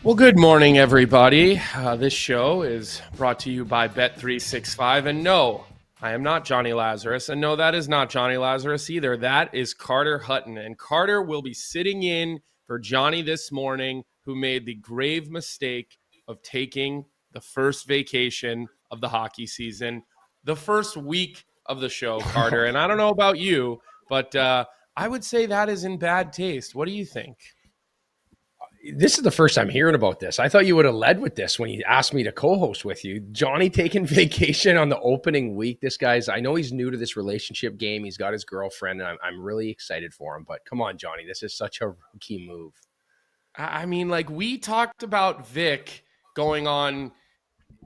Well, good morning, everybody. This show is brought to you by Bet365. And no, I am not Johnny Lazarus. And no, that is not Johnny Lazarus either. That is Carter Hutton. And Carter will be sitting in for Johnny this morning, who made the grave mistake of taking the first vacation of the hockey season, the first week of the show, Carter. And I don't know about you, but I would say that is in bad taste. What do you think? This is the first time hearing about this. I thought you would have led with this when you asked me to co-host with you. Johnny taking vacation on the opening week. I know he's new to this relationship game. He's got his girlfriend, and I'm really excited for him. But come on, Johnny, this is such a rookie move. I mean, like, we talked about Vic going on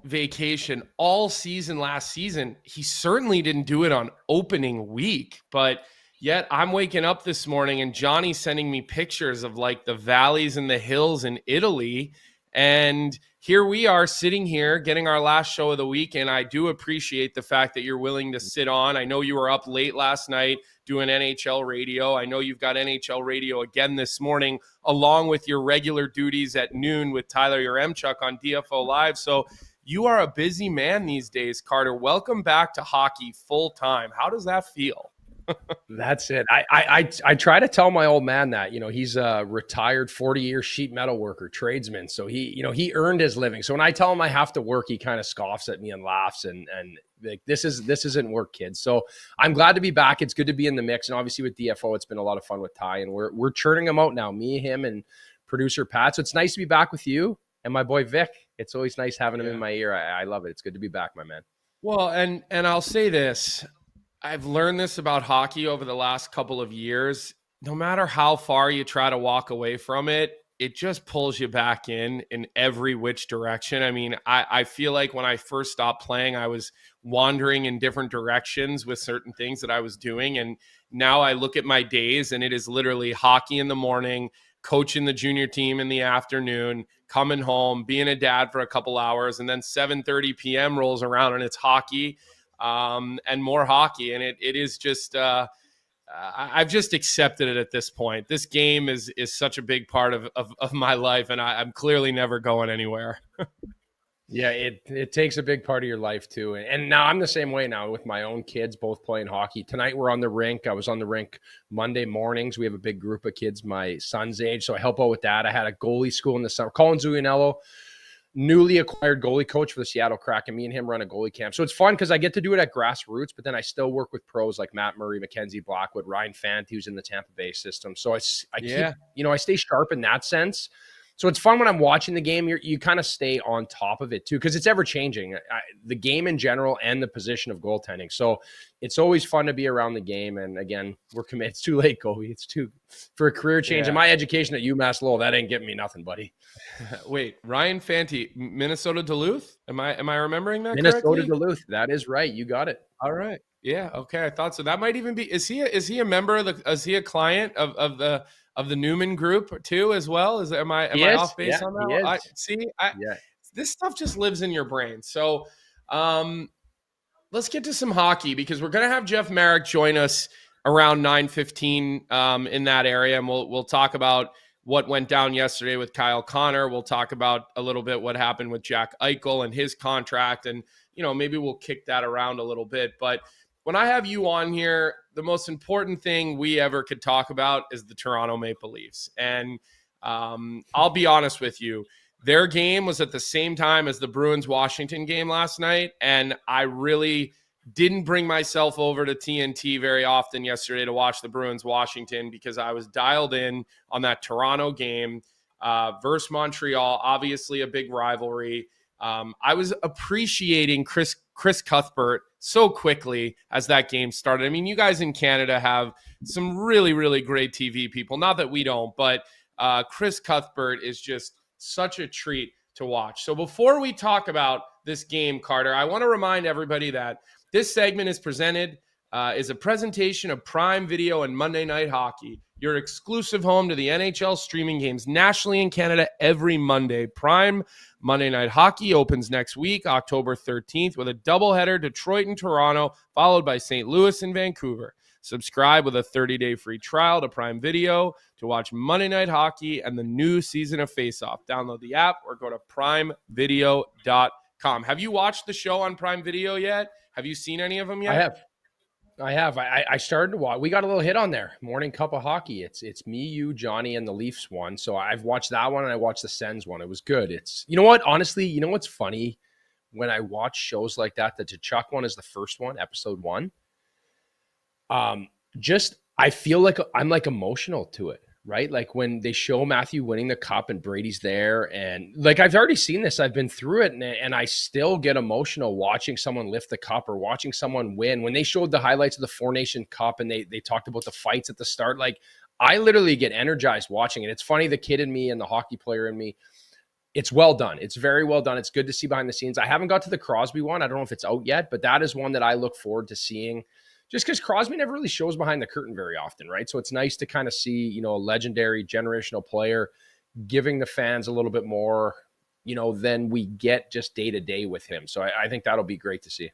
vacation all season last season. He certainly didn't do it on opening week, but yet I'm waking up this morning and Johnny's sending me pictures of like the valleys and the hills in Italy. And here we are sitting here getting our last show of the week. And I do appreciate the fact that you're willing to sit on. I know you were up late last night doing NHL radio. I know you've got NHL radio again this morning, along with your regular duties at noon with Tyler Yaremchuk on DFO Live. So you are a busy man these days, Carter. Welcome back to hockey full time. How does that feel? That's it. I try to tell my old man that, he's a retired 40-year sheet metal worker, tradesman. So he earned his living. So when I tell him I have to work, he kind of scoffs at me and laughs and like, this isn't work, kids. So I'm glad to be back. It's good to be in the mix. And obviously with DFO, it's been a lot of fun with Ty, and we're churning them out now, me, him, and producer Pat. So it's nice to be back with you and my boy Vic. It's always nice having him in my ear. I love it. It's good to be back, my man. Well, and I'll say this. I've learned this about hockey over the last couple of years. No matter how far you try to walk away from it, it just pulls you back in every which direction. I mean, I feel like when I first stopped playing, I was wandering in different directions with certain things that I was doing. And now I look at my days and it is literally hockey in the morning, coaching the junior team in the afternoon, coming home, being a dad for a couple hours, and then 7:30 p.m. rolls around and it's hockey. And more hockey. And it is just, I've just accepted it at this point. This game is such a big part of my life, and I'm clearly never going anywhere. Yeah, it takes a big part of your life too. And now I'm the same way now with my own kids, both playing hockey. Tonight we're on the rink. I was on the rink Monday mornings. We have a big group of kids my son's age, so I help out with that. I had a goalie school in the summer. Colin Zulianello, newly acquired goalie coach for the Seattle Kraken. Me and him run a goalie camp. So it's fun because I get to do it at grassroots, but then I still work with pros like Matt Murray, Mackenzie Blackwood, Ryan Fant, who's in the Tampa Bay system. So I keep, I stay sharp in that sense. So it's fun when I'm watching the game. You kind of stay on top of it too, because it's ever changing, the game in general and the position of goaltending. So it's always fun to be around the game. And again, we're committed. It's too late, Kobe. It's too for a career change. And my education at UMass Lowell, that ain't getting me nothing, buddy. Wait, Ryan Fanti, Minnesota Duluth? Am I remembering that Minnesota correctly? Duluth. That is right. You got it. All right. Yeah. Okay. I thought so. That might even be. Is he a member of the? Is he a client of the Newman Group too as well? Am I off base on that? This stuff just lives in your brain. So, let's get to some hockey because we're gonna have Jeff Marek join us around 9:15 in that area, and we'll talk about what went down yesterday with Kyle Connor. We'll talk about a little bit what happened with Jack Eichel and his contract, and maybe we'll kick that around a little bit. But when I have you on here, the most important thing we ever could talk about is the Toronto Maple Leafs. And I'll be honest with you, their game was at the same time as the Bruins-Washington game last night, and I really didn't bring myself over to TNT very often yesterday to watch the Bruins-Washington because I was dialed in on that Toronto game versus Montreal, obviously a big rivalry. I was appreciating Chris Cuthbert so quickly as that game started. I mean, you guys in Canada have some really, really great TV people. Not that we don't, but Chris Cuthbert is just such a treat to watch. So before we talk about this game, Carter, I want to remind everybody that this segment is a presentation of Prime Video and Monday Night Hockey, your exclusive home to the NHL streaming games nationally in Canada every Monday. Prime Monday Night Hockey opens next week, October 13th, with a doubleheader, Detroit and Toronto, followed by St. Louis and Vancouver. Subscribe with a 30-day free trial to Prime Video to watch Monday Night Hockey and the new season of Face Off. Download the app or go to primevideo.com. Have you watched the show on Prime Video yet? Have you seen any of them yet? I have. I started to watch. We got a little hit on there. Morning Cup of Hockey. It's me, you, Johnny, and the Leafs one. So I've watched that one and I watched the Sens one. It was good. It's, you know what? Honestly, you know what's funny? When I watch shows like that, the Tkachuk one is the first one, episode 1. I feel like I'm like emotional to it, right? Like when they show Matthew winning the cup and Brady's there, and like I've already seen this, I've been through it, and I still get emotional watching someone lift the cup or watching someone win. When they showed the highlights of the Four Nation Cup and they talked about the fights at the start, like I literally get energized watching it. It's funny, the kid in me and the hockey player in me. It's well done. It's very well done. It's good to see behind the scenes. I haven't got to the Crosby one. I don't know if it's out yet, but that is one that I look forward to seeing, just because Crosby never really shows behind the curtain very often, right? So it's nice to kind of see, you know, a legendary generational player giving the fans a little bit more, you know, than we get just day to day with him. So I think that'll be great to see.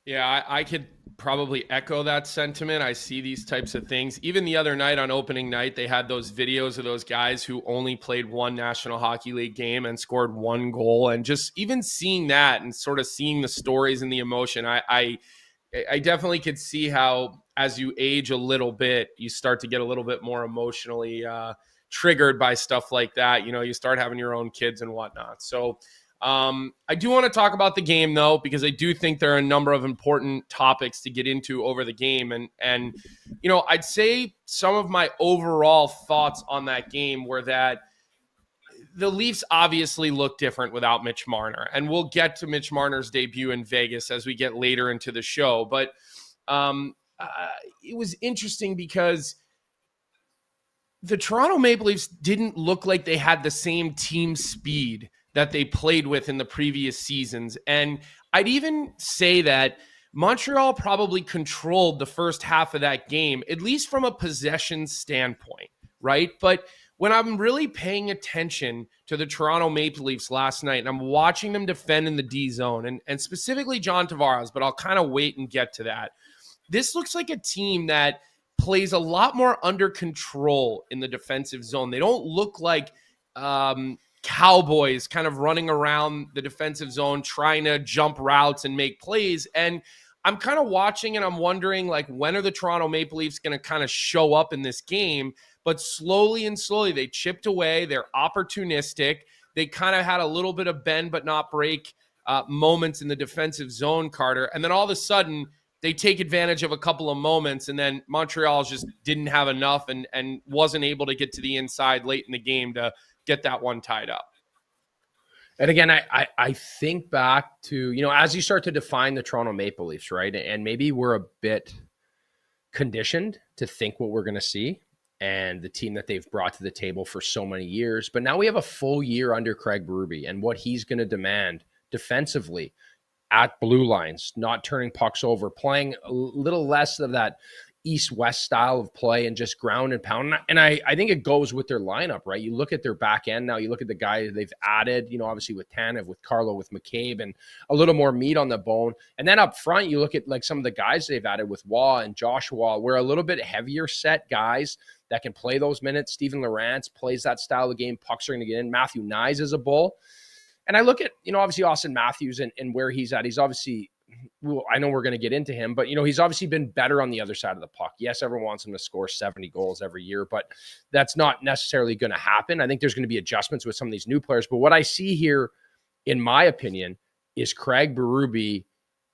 Yeah, I could probably echo that sentiment. I see these types of things. Even the other night on opening night, they had those videos of those guys who only played one National Hockey League game and scored one goal. And just even seeing that and sort of seeing the stories and the emotion, I definitely could see how as you age a little bit, you start to get a little bit more emotionally triggered by stuff like that. You know, you start having your own kids and whatnot. So I do want to talk about the game, though, because I do think there are a number of important topics to get into over the game. And you know, I'd say some of my overall thoughts on that game were that the Leafs obviously look different without Mitch Marner. And we'll get to Mitch Marner's debut in Vegas as we get later into the show. But it was interesting because the Toronto Maple Leafs didn't look like they had the same team speed that they played with in the previous seasons. And I'd even say that Montreal probably controlled the first half of that game, at least from a possession standpoint, right? But when I'm really paying attention to the Toronto Maple Leafs last night and I'm watching them defend in the D zone and specifically John Tavares, but I'll kind of wait and get to that. This looks like a team that plays a lot more under control in the defensive zone. They don't look like cowboys kind of running around the defensive zone, trying to jump routes and make plays. And I'm kind of watching and I'm wondering, like, when are the Toronto Maple Leafs going to kind of show up in this game? But slowly and slowly, they chipped away. They're opportunistic. They kind of had a little bit of bend but not break moments in the defensive zone, Carter. And then all of a sudden, they take advantage of a couple of moments, and then Montreal just didn't have enough and wasn't able to get to the inside late in the game to get that one tied up. And again, I think back to, you know, as you start to define the Toronto Maple Leafs, right? And maybe we're a bit conditioned to think what we're going to see and the team that they've brought to the table for so many years. But now we have a full year under Craig Berube and what he's going to demand defensively at blue lines, not turning pucks over, playing a little less of that east-west style of play and just ground and pound. And I think it goes with their lineup, right? You look at their back end now, you look at the guys they've added, you know, obviously with Tanev, with Carlo, with McCabe, and a little more meat on the bone. And then up front, you look at like some of the guys they've added with Waugh and Joshua, we're a little bit heavier set guys that can play those minutes. Steven Lorentz plays that style of game. Pucks are going to get in. Matthew Knies is a bull. And I look at, you know, obviously Auston Matthews and where he's at. He's obviously, well, I know we're going to get into him, but, you know, he's obviously been better on the other side of the puck. Yes, everyone wants him to score 70 goals every year, but that's not necessarily going to happen. I think there's going to be adjustments with some of these new players. But what I see here, in my opinion, is Craig Berube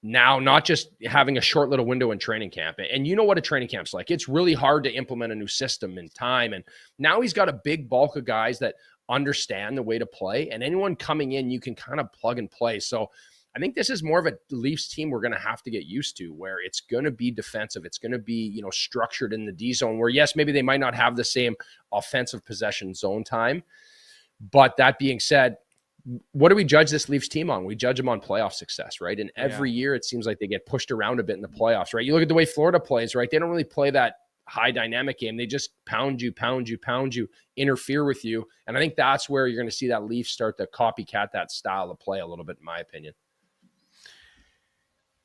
now not just having a short little window in training camp. And you know what a training camp's like. It's really hard to implement a new system in time. And now he's got a big bulk of guys that understand the way to play, and anyone coming in, you can kind of plug and play. So I think this is more of a Leafs team we're going to have to get used to, where it's going to be defensive. It's going to be, you know, structured in the D zone, where yes, maybe they might not have the same offensive possession zone time. But that being said, what do we judge this Leafs team on? We judge them on playoff success, right? And every year it seems like they get pushed around a bit in the playoffs, right? You look at the way Florida plays, right? They don't really play that high dynamic game. They just pound you, interfere with you. And I think that's where you're going to see that Leafs start to copycat that style of play a little bit, in my opinion.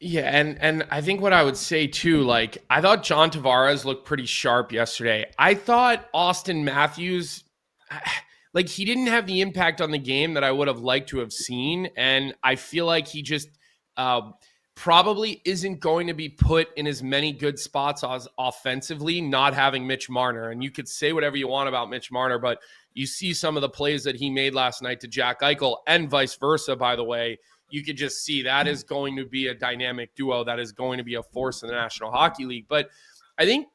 Yeah, and I think what I would say too, like I thought John Tavares looked pretty sharp yesterday. I thought Austin Matthews, like he didn't have the impact on the game that I would have liked to have seen, and I feel like he just probably isn't going to be put in as many good spots as offensively, not having Mitch Marner. And you could say whatever you want about Mitch Marner, but you see some of the plays that he made last night to Jack Eichel, and vice versa, by the way. You could just see that is going to be a dynamic duo that is going to be a force in the National Hockey League. But I think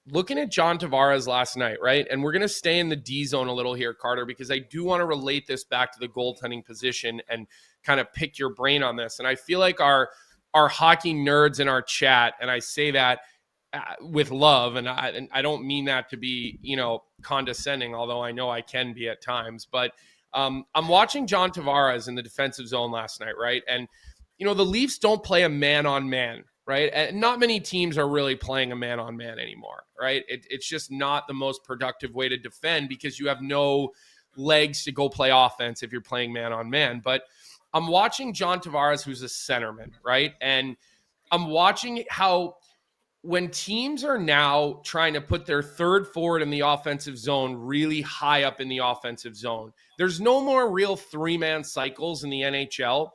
looking at John Tavares last night, right? And we're going to stay in the D zone a little here, Carter, because I do want to relate this back to the goaltending position and kind of pick your brain on this. And I feel like our hockey nerds in our chat, and I say that with love, and I don't mean that to be, condescending, although I know I can be at times, but I'm watching John Tavares in the defensive zone last night, right? And, the Leafs don't play a man-on-man, right? And not many teams are really playing a man-on-man anymore, right? It's just not the most productive way to defend because you have no legs to go play offense if you're playing man-on-man. But I'm watching John Tavares, who's a centerman, right? And I'm watching how when teams are now trying to put their third forward in the offensive zone really high up in the offensive zone, there's no more real three-man cycles in the NHL.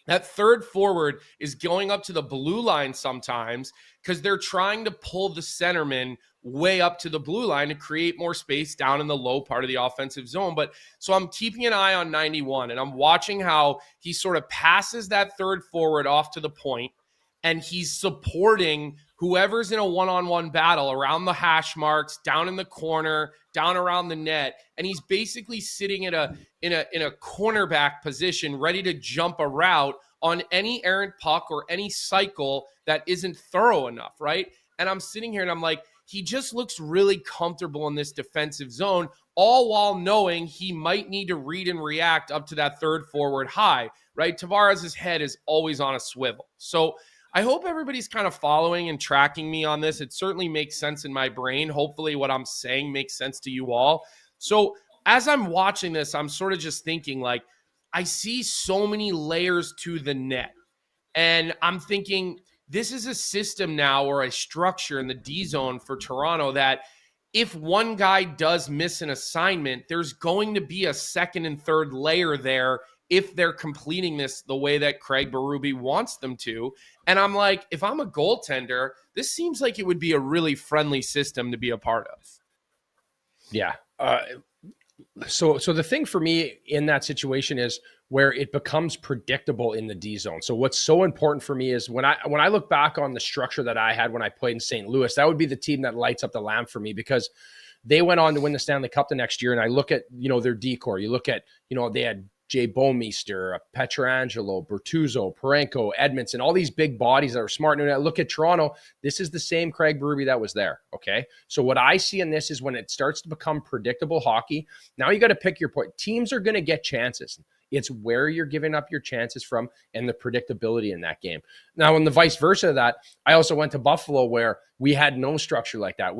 That third forward is going up to the blue line sometimes because they're trying to pull the centerman way up to the blue line to create more space down in the low part of the offensive zone. But so I'm keeping an eye on 91, and I'm watching how he sort of passes that third forward off to the point, and he's supporting whoever's in a one-on-one battle around the hash marks, down in the corner, down around the net, and he's basically sitting in a cornerback position, ready to jump a route on any errant puck or any cycle that isn't thorough enough, right? And I'm sitting here and I'm like, he just looks really comfortable in this defensive zone, all while knowing he might need to read and react up to that third forward high, right? Tavares' head is always on a swivel. So I hope everybody's kind of following and tracking me on this. It certainly makes sense in my brain. Hopefully what I'm saying makes sense to you all. So as I'm watching this, I'm sort of just thinking like, I see so many layers to the net. And I'm thinking this is a system now or a structure in the D zone for Toronto that if one guy does miss an assignment, there's going to be a second and third layer there if they're completing this the way that Craig Berube wants them to. And I'm like, if I'm a goaltender, this seems like it would be a really friendly system to be a part of. Yeah. So the thing for me in that situation is where it becomes predictable in the D zone. So what's so important for me is when I look back on the structure that I had when I played in St. Louis, that would be the team that lights up the lamp for me because they went on to win the Stanley Cup the next year. And I look at, their decor. You look at, they had Jay Bouwmeester, Pietrangelo, Bertuzzo, Parayko, Edmondson, all these big bodies that are smart. And when I look at Toronto, this is the same Craig Berube that was there, okay? So what I see in this is when it starts to become predictable hockey, now you got to pick your point. Teams are going to get chances. It's where you're giving up your chances from and the predictability in that game. Now, in the vice versa of that, I also went to Buffalo where we had no structure like that.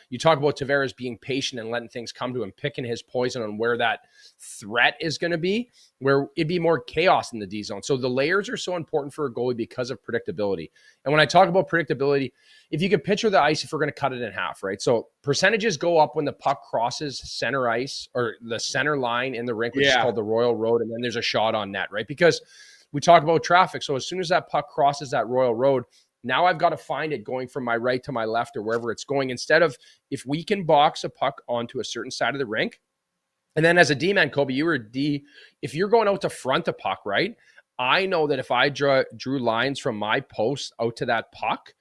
You talk about Tavares being patient and letting things come to him, picking his poison on where that threat is going to be, where it'd be more chaos in the D zone. So the layers are so important for a goalie because of predictability. And when I talk about predictability, if you could picture the ice, if we're going to cut it in half, right? So percentages go up when the puck crosses center ice or the center line in the rink, which is called the Royal Road. And then there's a shot on net, right? Because we talk about traffic. So as soon as that puck crosses that Royal Road, now I've got to find it going from my right to my left or wherever it's going. Instead of if we can box a puck onto a certain side of the rink, and then as a D-man, Kobe, you were a D, if you're going out to front a puck, right? I know that if I drew lines from my post out to that puck,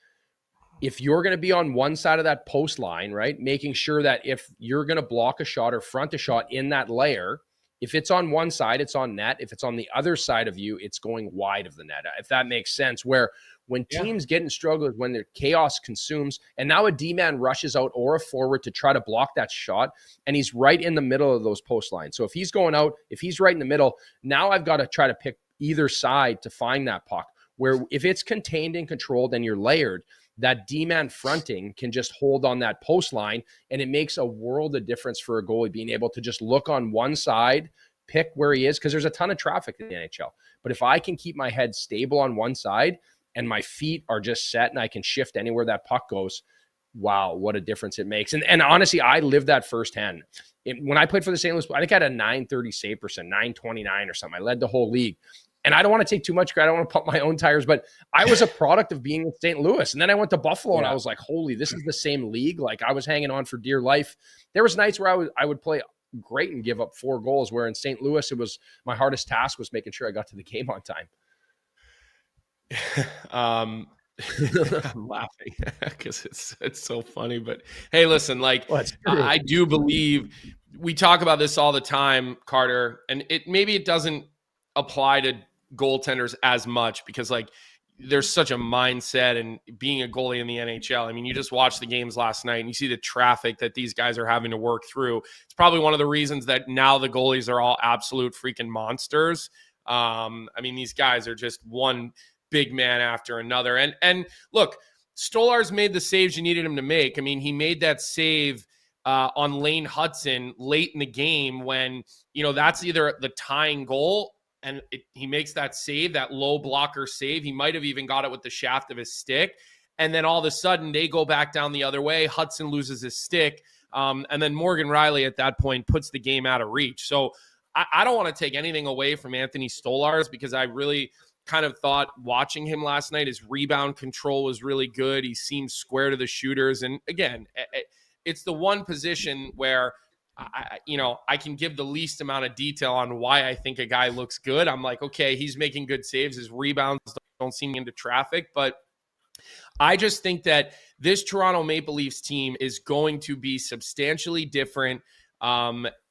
if you're going to be on one side of that post line, right, making sure that if you're going to block a shot or front a shot in that layer, if it's on one side, it's on net. If it's on the other side of you, it's going wide of the net, if that makes sense, where when teams get in struggles, when their chaos consumes, and now a D-man rushes out or a forward to try to block that shot, and he's right in the middle of those post lines. So if he's going out, if he's right in the middle, now I've got to try to pick either side to find that puck, where if it's contained and controlled and you're layered, that D-man fronting can just hold on that post line, and it makes a world of difference for a goalie being able to just look on one side, pick where he is, because there's a ton of traffic in the NHL. But if I can keep my head stable on one side and my feet are just set and I can shift anywhere that puck goes, wow, what a difference it makes. And honestly, I lived that firsthand. When I played for the St. Louis, I think I had a 930 save percent, 929 or something. I led the whole league. And I don't want to take too much credit. I don't want to pump my own tires, but I was a product of being in St. Louis. And then I went to Buffalo and I was like, holy, this is the same league. Like I was hanging on for dear life. There was nights where I would play great and give up 4 goals, where in St. Louis, it was my hardest task was making sure I got to the game on time. I'm laughing because it's so funny. But hey, listen, like I do believe we talk about this all the time, Carter, and maybe it doesn't apply to goaltenders as much because like there's such a mindset and being a goalie in the NHL. I mean, you just watched the games last night and you see the traffic that these guys are having to work through. It's probably one of the reasons that now the goalies are all absolute freaking monsters. I mean, these guys are just one big man after another. And look, Stolarz made the saves you needed him to make. I mean, he made that save on Lane Hutson late in the game when, that's either the tying goal and he makes that save, that low blocker save. He might have even got it with the shaft of his stick. And then all of a sudden they go back down the other way. Hutson loses his stick. And then Morgan Rielly at that point puts the game out of reach. So I don't want to take anything away from Anthony Stolarz because I really kind of thought watching him last night, his rebound control was really good. He seemed square to the shooters. And again, it's the one position where I can give the least amount of detail on why I think a guy looks good. I'm like, okay, he's making good saves. His rebounds don't seem into traffic, but I just think that this Toronto Maple Leafs team is going to be substantially different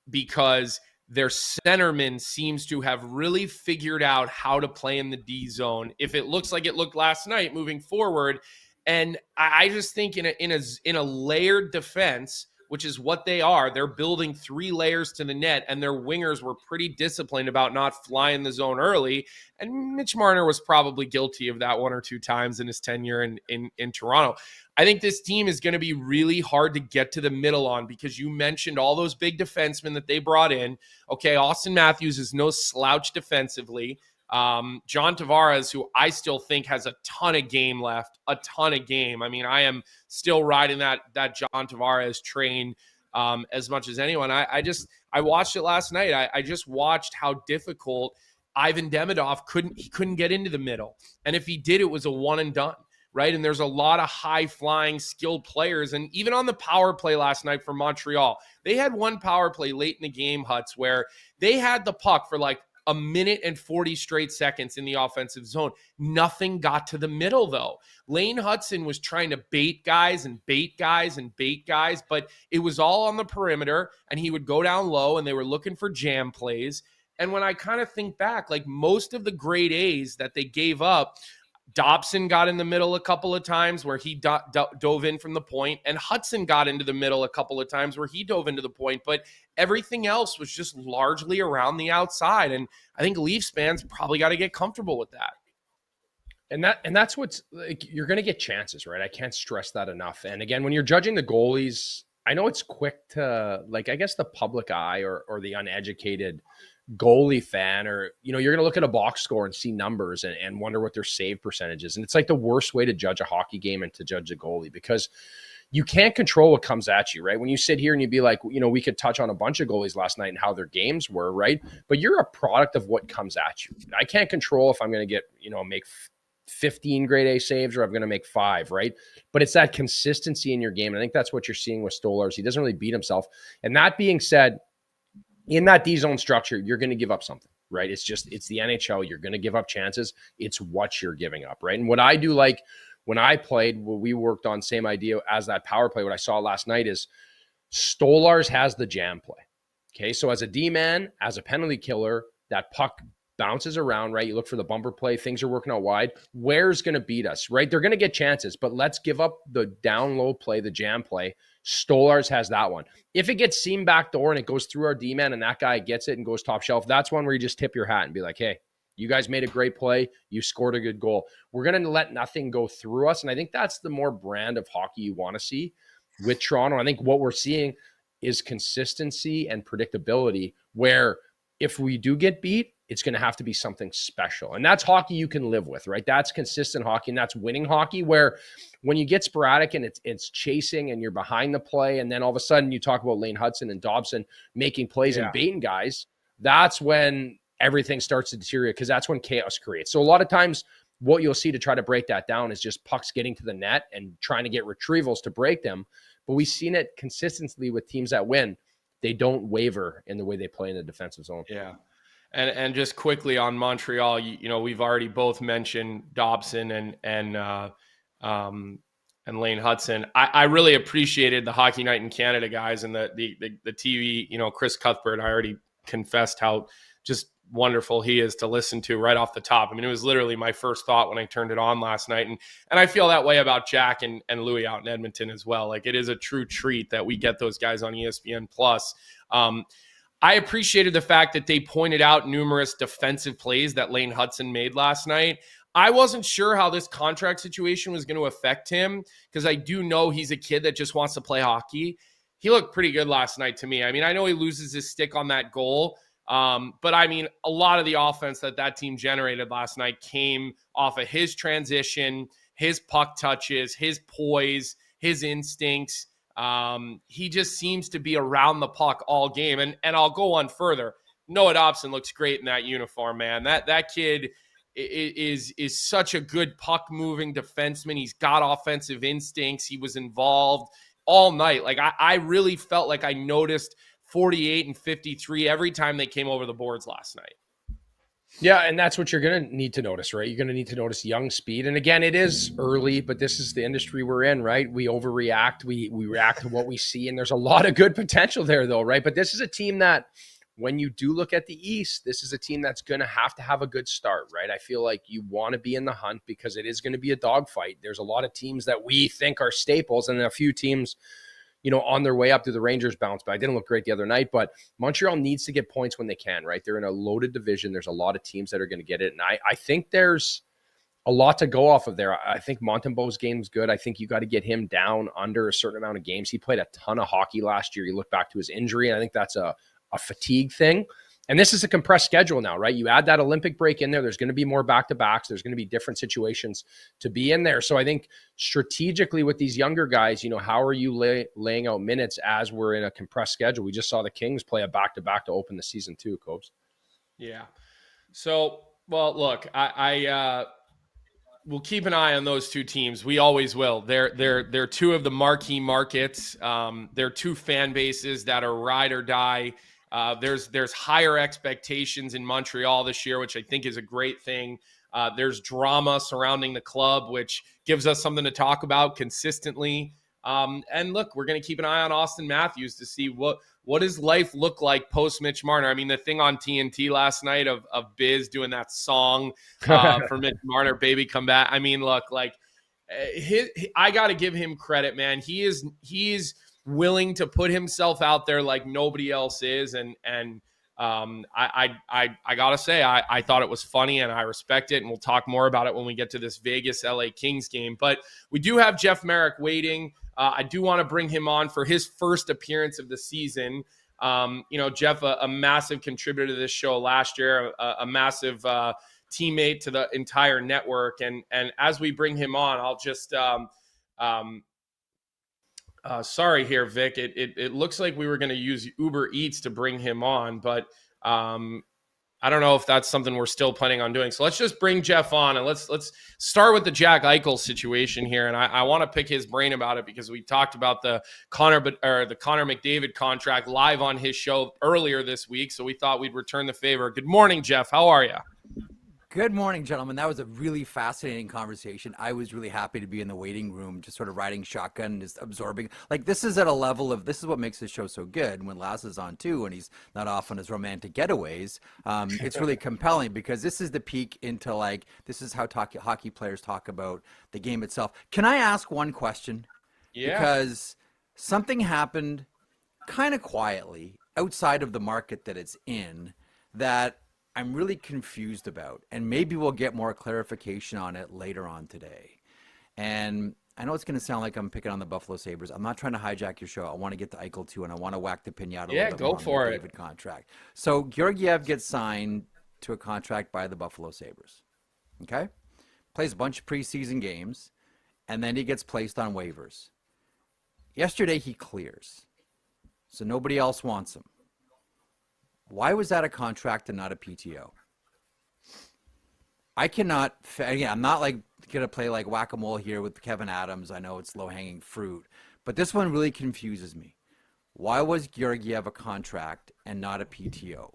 because their centerman seems to have really figured out how to play in the D zone. If it looks like it looked last night moving forward, and I just think in a layered defense, which is what they are. They're building 3 layers to the net, and their wingers were pretty disciplined about not flying the zone early. And Mitch Marner was probably guilty of that 1 or 2 times in his tenure in Toronto. I think this team is going to be really hard to get to the middle on because you mentioned all those big defensemen that they brought in. Okay, Austin Matthews is no slouch defensively. John Tavares, who I still think has a ton of game left, a ton of game. I mean, I am still riding that John Tavares train as much as anyone. I watched it last night. I just watched how difficult Ivan Demidov couldn't get into the middle. And if he did, it was a one and done. Right. And there's a lot of high flying skilled players. And even on the power play last night for Montreal, they had one power play late in the game, Huts, where they had the puck for like a minute and 40 straight seconds in the offensive zone. Nothing got to the middle, though. Lane Hutson was trying to bait guys, but it was all on the perimeter, and he would go down low, and they were looking for jam plays. And when I kind of think back, like most of the grade A's that they gave up, Dobson got in the middle a couple of times where he dove in from the point, and Hutson got into the middle a couple of times where he dove into the point, but everything else was just largely around the outside. And I think Leafs fans probably got to get comfortable with that. And that's what's like, you're going to get chances, right? I can't stress that enough. And again, when you're judging the goalies, I know it's quick to like, I guess the public eye or the uneducated goalie fan, or you're going to look at a box score and see numbers and wonder what their save percentage is. And it's like the worst way to judge a hockey game and to judge a goalie, because you can't control what comes at you, right? When you sit here and you'd be like, we could touch on a bunch of goalies last night and how their games were, right? But you're a product of what comes at you. I can't control if I'm going to get, make 15 grade A saves or I'm going to make 5, right? But it's that consistency in your game. And I think that's what you're seeing with Stolarz. He doesn't really beat himself. And that being said, in that D-zone structure, you're going to give up something, right? It's the NHL. You're going to give up chances. It's what you're giving up, right? And what I do, like when I played, we worked on same idea as that power play. What I saw last night is Stolarz has the jam play. Okay, so as a D-man, as a penalty killer, that puck bounces around, right? You look for the bumper play. Things are working out wide. Where's going to beat us, right? They're going to get chances, but let's give up the down low play, the jam play. Stolarz has that one. If it gets seam back door and it goes through our D-man and that guy gets it and goes top shelf, that's one where you just tip your hat and be like, hey, you guys made a great play. You scored a good goal. We're going to let nothing go through us. And I think that's the more brand of hockey you want to see with Toronto. I think what we're seeing is consistency and predictability, where if we do get beat, it's going to have to be something special. And that's hockey you can live with, right? That's consistent hockey, and that's winning hockey, where when you get sporadic and it's chasing and you're behind the play, and then all of a sudden you talk about Lane Hudson and Dobson making plays and baiting guys, that's when everything starts to deteriorate, because that's when chaos creates. So a lot of times what you'll see to try to break that down is just pucks getting to the net and trying to get retrievals to break them. But we've seen it consistently with teams that win. They don't waver in the way they play in the defensive zone. Yeah. And just quickly on Montreal, you know, we've already both mentioned Dobson and Lane Hudson. I really appreciated the Hockey Night in Canada guys and the TV, you know, Chris Cuthbert. I already confessed how just wonderful he is to listen to right off the top. I mean, it was literally my first thought when I turned it on last night. And I feel that way about Jack and Louis out in Edmonton as well. Like, it is a true treat that we get those guys on ESPN Plus. I appreciated the fact that they pointed out numerous defensive plays that Lane Hudson made last night. I wasn't sure how this contract situation was going to affect him, because I do know he's a kid that just wants to play hockey. He looked pretty good last night to me. I mean, I know he loses his stick on that goal, but I mean, a lot of the offense that team generated last night came off of his transition, his puck touches, his poise, his instincts. He just seems to be around the puck all game. And I'll go on further. Noah Dobson looks great in that uniform, man. That kid is such a good puck moving defenseman. He's got offensive instincts. He was involved all night. Like, I really felt like I noticed 48 and 53 every time they came over the boards last night. Yeah, and that's what you're going to need to notice, right? You're going to need to notice young speed. And again, it is early, but this is the industry we're in, right? We overreact. We react to what we see, and there's a lot of good potential there, though, right? But this is a team that, when you do look at the East, this is a team that's going to have a good start, right? I feel like you want to be in the hunt because it is going to be a dogfight. There's a lot of teams that we think are staples, and a few teams, you know, on their way up to the Rangers bounce back. Didn't look great the other night, but Montreal needs to get points when they can, right? They're in a loaded division. There's a lot of teams that are going to get it. And I think there's a lot to go off of there. I think Montembeau's game's good. I think you got to get him down under a certain amount of games. He played a ton of hockey last year. You look back to his injury, and I think that's a fatigue thing. And this is a compressed schedule now, right? You add that Olympic break in there. There's going to be more back-to-backs. There's going to be different situations to be in there. So I think strategically with these younger guys, you know, how are you laying out minutes as we're in a compressed schedule? We just saw the Kings play a back-to-back to open the season too, Cobes. Yeah. So, well, look, I we'll keep an eye on those two teams. We always will. They're two of the marquee markets. They're two fan bases that are ride or die. There's higher expectations in Montreal this year, which I think is a great thing. There's drama surrounding the club, which gives us something to talk about consistently. And look, we're going to keep an eye on Austin Matthews to see what does life look like post Mitch Marner. I mean, the thing on TNT last night of Biz doing that song for Mitch Marner, "Baby Come Back." I mean, look, like I got to give him credit, man. He is willing to put himself out there like nobody else is. And I gotta say, I thought it was funny and I respect it. And we'll talk more about it when we get to this Vegas LA Kings game, but we do have Jeff Marek waiting. I do want to bring him on for his first appearance of the season. You know, Jeff, a massive contributor to this show last year, a massive teammate to the entire network. And as we bring him on, I'll just, sorry here, Vic. It looks like we were going to use Uber Eats to bring him on, but I don't know if that's something we're still planning on doing. So let's just bring Jeff on, and let's start with the Jack Eichel situation here. And I want to pick his brain about it because we talked about the Connor McDavid contract live on his show earlier this week. So we thought we'd return the favor. Good morning, Jeff. How are you? Good morning, gentlemen. That was a really fascinating conversation. I was really happy to be in the waiting room, just sort of riding shotgun and just absorbing. Like, this is at a level of, this is what makes this show so good when Lass is on too, and he's not off on his romantic getaways. It's really compelling because this is the peak into, like, this is how hockey players talk about the game itself. Can I ask one question? Yeah. Because something happened kind of quietly outside of the market that it's in that I'm really confused about, and maybe we'll get more clarification on it later on today. And I know it's going to sound like I'm picking on the Buffalo Sabres. I'm not trying to hijack your show. I want to get to Eichel too, and I want to whack the pinata. Yeah, go for it. David contract. So Georgiev gets signed to a contract by the Buffalo Sabres. Okay, plays a bunch of preseason games, and then he gets placed on waivers. Yesterday he clears, so nobody else wants him. Why was that a contract and not a PTO? I cannot. Again, I'm not like gonna play like whack-a-mole here with Kevin Adams. I know it's low-hanging fruit, but this one really confuses me. Why was Georgiev a contract and not a PTO?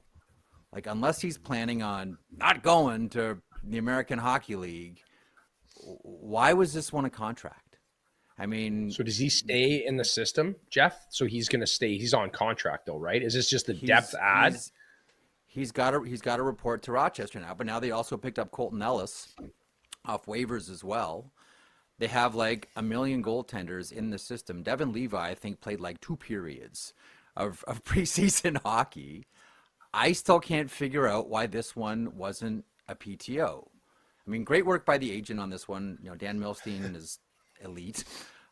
Like, unless he's planning on not going to the American Hockey League, why was this one a contract? I mean, so does he stay in the system, Jeff? So he's going to stay. He's on contract though, right? Is this just a depth ad? He's got to report to Rochester now, but now they also picked up Colton Ellis off waivers as well. They have like a million goaltenders in the system. Devin Levi, I think, played like 2 periods of preseason hockey. I still can't figure out why this one wasn't a PTO. I mean, great work by the agent on this one. You know, Dan Milstein is elite,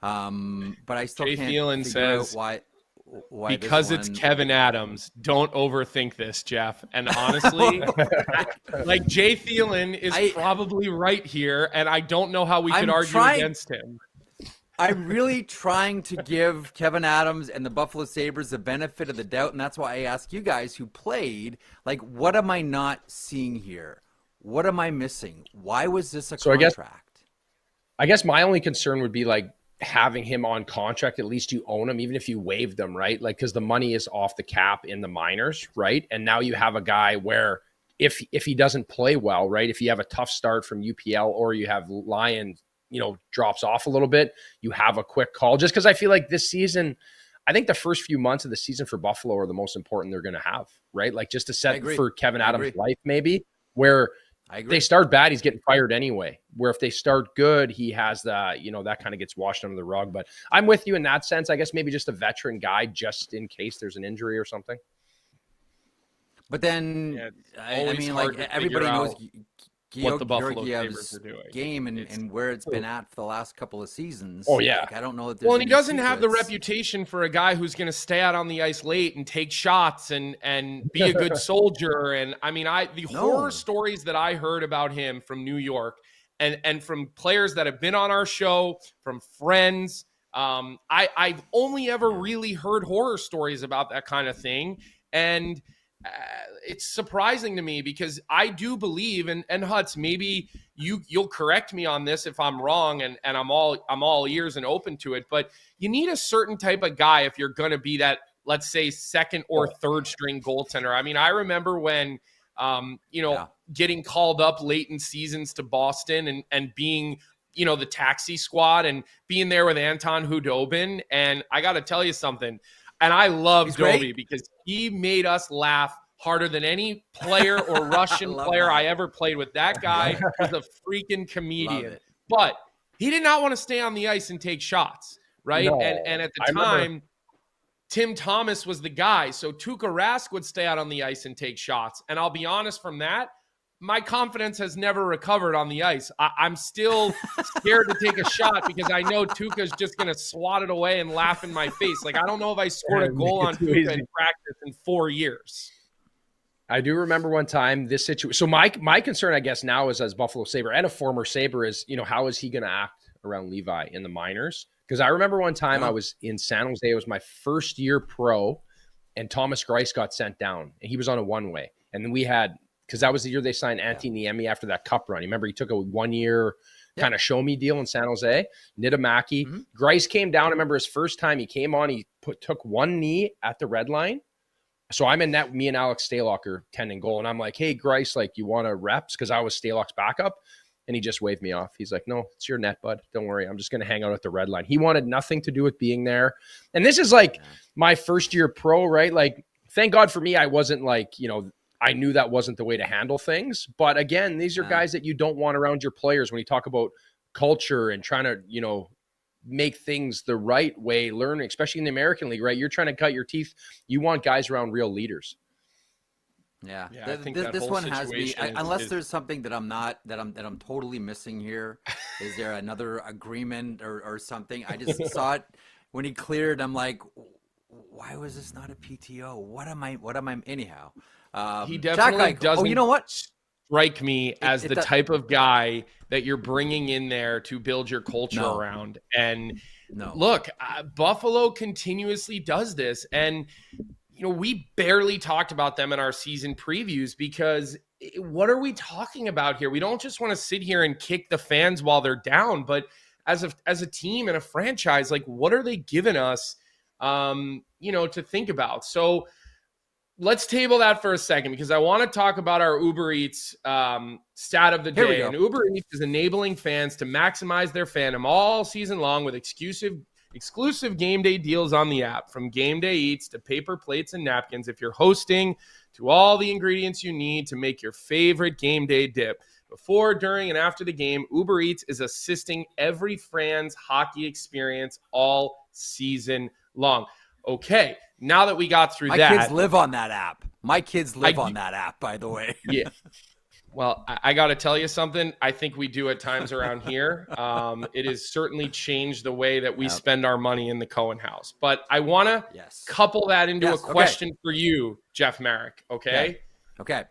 but I still can't figure out why because it's Kevin Adams. Don't overthink this, Jeff. And honestly, like Jay Thielen is probably right here, and I don't know how we could argue against him. I'm really trying to give Kevin Adams and the Buffalo Sabres the benefit of the doubt, and that's why I ask you guys who played, like, what am I not seeing here? What am I missing? Why was this a contract? I guess my only concern would be, like, having him on contract. At least you own him, even if you waived him, right? Like, because the money is off the cap in the minors, right? And now you have a guy where if he doesn't play well, right? If you have a tough start from UPL or you have Lions, you know, drops off a little bit, you have a quick call. Just because I feel like this season, I think the first few months of the season for Buffalo are the most important they're going to have, right? Like, just to set for Kevin Adams' life, maybe, where they start bad, he's getting fired anyway. Where if they start good, he has the, you know, that kind of gets washed under the rug. But I'm with you in that sense. I guess maybe just a veteran guy, just in case there's an injury or something. But then, I mean, like, everybody knows what the Buffalo Sabres are doing. Game and where it's been at for the last couple of seasons. Oh, yeah. Like, I don't know that there's and he doesn't have the reputation for a guy who's going to stay out on the ice late and take shots and be a good soldier. And I mean, horror stories that I heard about him from New York and from players that have been on our show, from friends, I've only ever really heard horror stories about that kind of thing. And it's surprising to me because I do believe, and Hutz, maybe you'll correct me on this if I'm wrong, and I'm all ears and open to it, but you need a certain type of guy if you're going to be that, let's say, second or third string goaltender. I mean, I remember when getting called up late in seasons to Boston and being, you know, the taxi squad and being there with Anton Khudobin, and I got to tell you something. And I love Dobie because he made us laugh harder than any player or Russian player I ever played with. That guy was a freaking comedian. But he did not want to stay on the ice and take shots, right? No, and at the time, Tim Thomas was the guy. So Tuukka Rask would stay out on the ice and take shots. And I'll be honest, from that, my confidence has never recovered on the ice. I'm still scared to take a shot because I know Tuukka's just going to swat it away and laugh in my face. Like, I don't know if I scored a goal on Tuukka in practice in 4 years. I do remember one time this situation. So my concern, I guess, now is as Buffalo Sabre and a former Sabre is, you know, how is he going to act around Levi in the minors? Because I remember one time I was in San Jose. It was my first year pro, and Thomas Greiss got sent down. And he was on a one-way. And then we had – because that was the year they signed Antti Niemi after that cup run. You remember he took a 1 year kind of show me deal in San Jose. Niittymaki. Mm-hmm. Greiss came down. I remember his first time he came on, he took one knee at the red line. So I'm in net, me and Alex Stalock tending goal. And I'm like, hey, Greiss, like, you want to reps? Because I was Stalock's backup. And he just waved me off. He's like, no, it's your net, bud. Don't worry. I'm just going to hang out at the red line. He wanted nothing to do with being there. And this is like my first year pro, right? Like, thank God for me, I wasn't like, you know, I knew that wasn't the way to handle things. But again, these are guys that you don't want around your players when you talk about culture and trying to, you know, make things the right way, learn, especially in the American League, right? You're trying to cut your teeth. You want guys around real leaders. Yeah, I think this one has me. Unless there's something that I'm totally missing here. Is there another agreement or something? I just saw it when he cleared. I'm like, why was this not a PTO? What am I? Anyhow, he definitely doesn't. Oh, you know what? Strike me as the type of guy that you're bringing in there to build your culture around. And look, Buffalo continuously does this, and we barely talked about them in our season previews because what are we talking about here? We don't just want to sit here and kick the fans while they're down, but as a team and a franchise, like what are they giving us, to think about? So let's table that for a second because I want to talk about our Uber Eats stat of the day. And Uber Eats is enabling fans to maximize their fandom all season long with exclusive game day deals on the app, from game day eats to paper plates and napkins. If you're hosting, to all the ingredients you need to make your favorite game day dip. Before, during, and after the game, Uber Eats is assisting every fan's hockey experience all season long. Okay, now that we got through that. My kids live on that app. On that app, by the way. Yeah. Well, I got to tell you something. I think we do at times around here. It has certainly changed the way that we spend our money in the Cohen house. But I want to couple that into a question for you, Jeff Marek. Okay? Okay.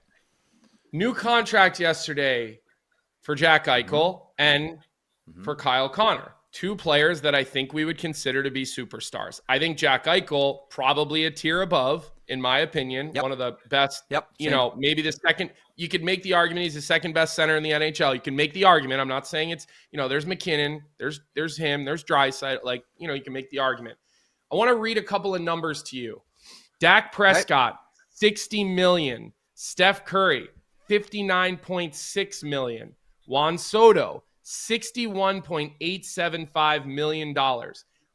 New contract yesterday for Jack Eichel and for Kyle Connor. Two players that I think we would consider to be superstars. I think Jack Eichel, probably a tier above, in my opinion, one of the best, maybe the second. You could make the argument he's the second best center in the NHL. You can make the argument. I'm not saying it's, there's McKinnon, there's him, there's Draisaitl. You can make the argument. I want to read a couple of numbers to you. Dak Prescott, $60 million. Steph Curry, $59.6 million. Juan Soto, $61.875 million.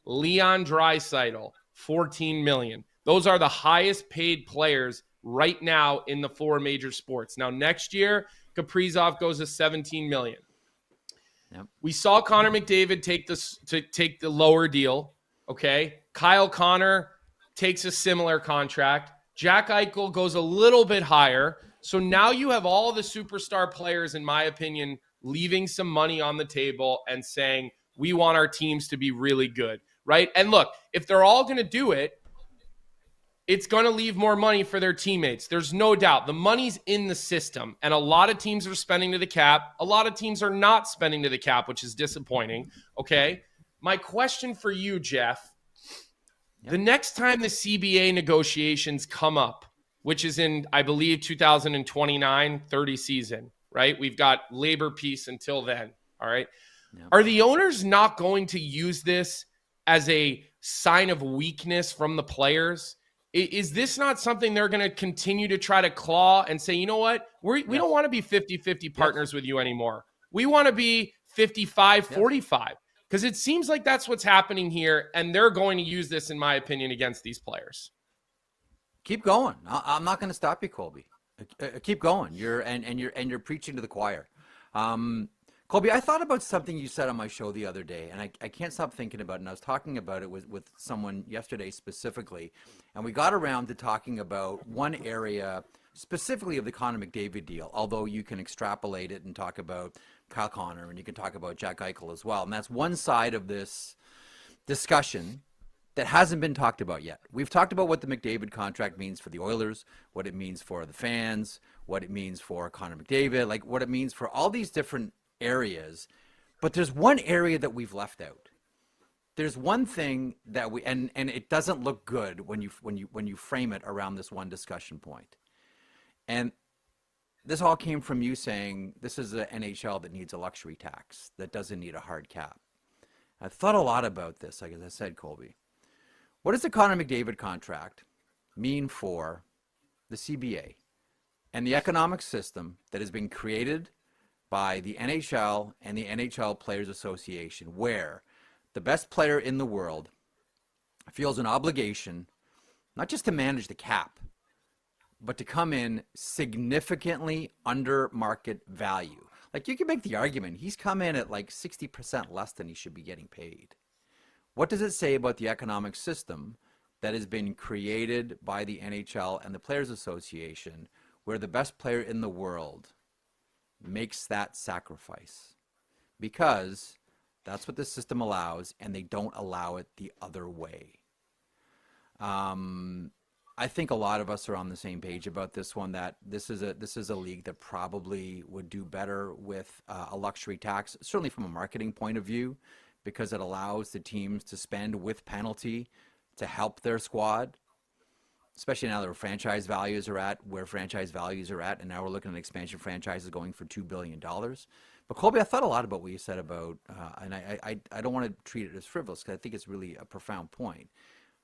Leon Draisaitl, $14 million. Those are the highest paid players right now in the four major sports. Now, next year, Kaprizov goes to $17 million. Yep. We saw Connor McDavid take the lower deal. Okay. Kyle Connor takes a similar contract. Jack Eichel goes a little bit higher. So now you have all the superstar players, in my opinion, leaving some money on the table and saying, we want our teams to be really good, right? And look, if they're all going to do it, it's going to leave more money for their teammates. There's no doubt. The money's in the system, and a lot of teams are spending to the cap. A lot of teams are not spending to the cap, which is disappointing, okay? My question for you, Jeff, the next time the CBA negotiations come up, which is in, I believe, 2029, 30 season, right? We've got labor peace until then, all right? Yep. Are the owners not going to use this as a sign of weakness from the players? Is this not something they're going to continue to try to claw and say, you know what? We don't want to be 50-50 partners with you anymore. We want to be 55-45 because it seems like that's what's happening here, and they're going to use this, in my opinion, against these players. Keep going. I'm not going to stop you, Colby. Keep going. You're preaching to the choir. Colby, I thought about something you said on my show the other day, and I can't stop thinking about it. And I was talking about it with someone yesterday specifically, and we got around to talking about one area specifically of the Connor McDavid deal, although you can extrapolate it and talk about Kyle Connor, and you can talk about Jack Eichel as well. And that's one side of this discussion that hasn't been talked about yet. We've talked about what the McDavid contract means for the Oilers, what it means for the fans, what it means for Connor McDavid, like what it means for all these different areas. But there's one area that we've left out. There's one thing that we and it doesn't look good when you frame it around this one discussion point. And this all came from you saying this is an NHL that needs a luxury tax, that doesn't need a hard cap. I've thought a lot about this, like as I said, Colby. What does the Connor McDavid contract mean for the CBA and the economic system that has been created by the NHL and the NHL Players Association, where the best player in the world feels an obligation not just to manage the cap, but to come in significantly under market value? Like, you can make the argument he's come in at like 60% less than he should be getting paid. What does it say about the economic system that has been created by the NHL and the Players Association, where the best player in the world makes that sacrifice, because that's what the system allows, and they don't allow it the other way. I think a lot of us are on the same page about this one, that this is a league that probably would do better with a luxury tax, certainly from a marketing point of view, because it allows the teams to spend with penalty to help their squad, especially now that franchise values are at where franchise values are at, and now we're looking at expansion franchises going for $2 billion. But Colby, I thought a lot about what you said about, and I don't want to treat it as frivolous, because I think it's really a profound point.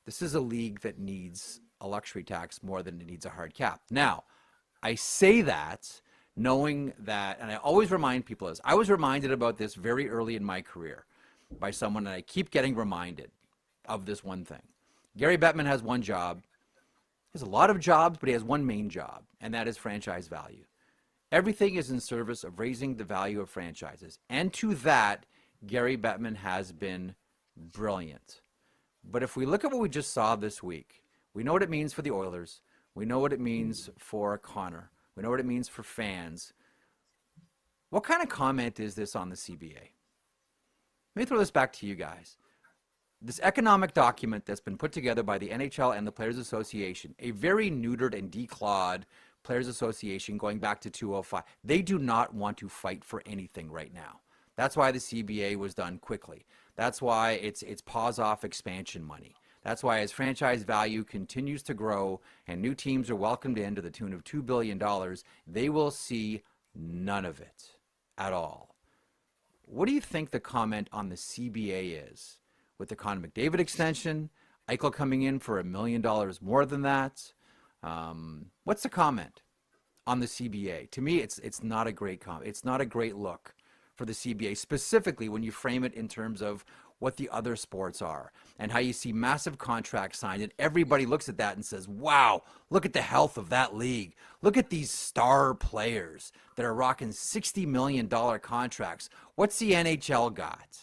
This is a league that needs a luxury tax more than it needs a hard cap. Now, I say that knowing that, and I always remind people this, I was reminded about this very early in my career by someone, and I keep getting reminded of this one thing. Gary Bettman has one job. He has a lot of jobs, but he has one main job, and that is franchise value. Everything is in service of raising the value of franchises. And to that, Gary Bettman has been brilliant. But if we look at what we just saw this week, we know what it means for the Oilers. We know what it means for Connor. We know what it means for fans. What kind of comment is this on the CBA? Let me throw this back to you guys. This economic document that's been put together by the NHL and the Players Association, a very neutered and declawed Players Association going back to 2005, they do not want to fight for anything right now. That's why the CBA was done quickly. That's why it's pause off expansion money. That's why as franchise value continues to grow and new teams are welcomed in to the tune of $2 billion, they will see none of it at all. What do you think the comment on the CBA is? With the Connor McDavid extension, Eichel coming in for $1 million more than that. What's the comment on the CBA? To me, it's not a great comment. It's not a great look for the CBA, specifically when you frame it in terms of what the other sports are and how you see massive contracts signed, and everybody looks at that and says, wow, look at the health of that league. Look at these star players that are rocking $60 million contracts. What's the NHL got?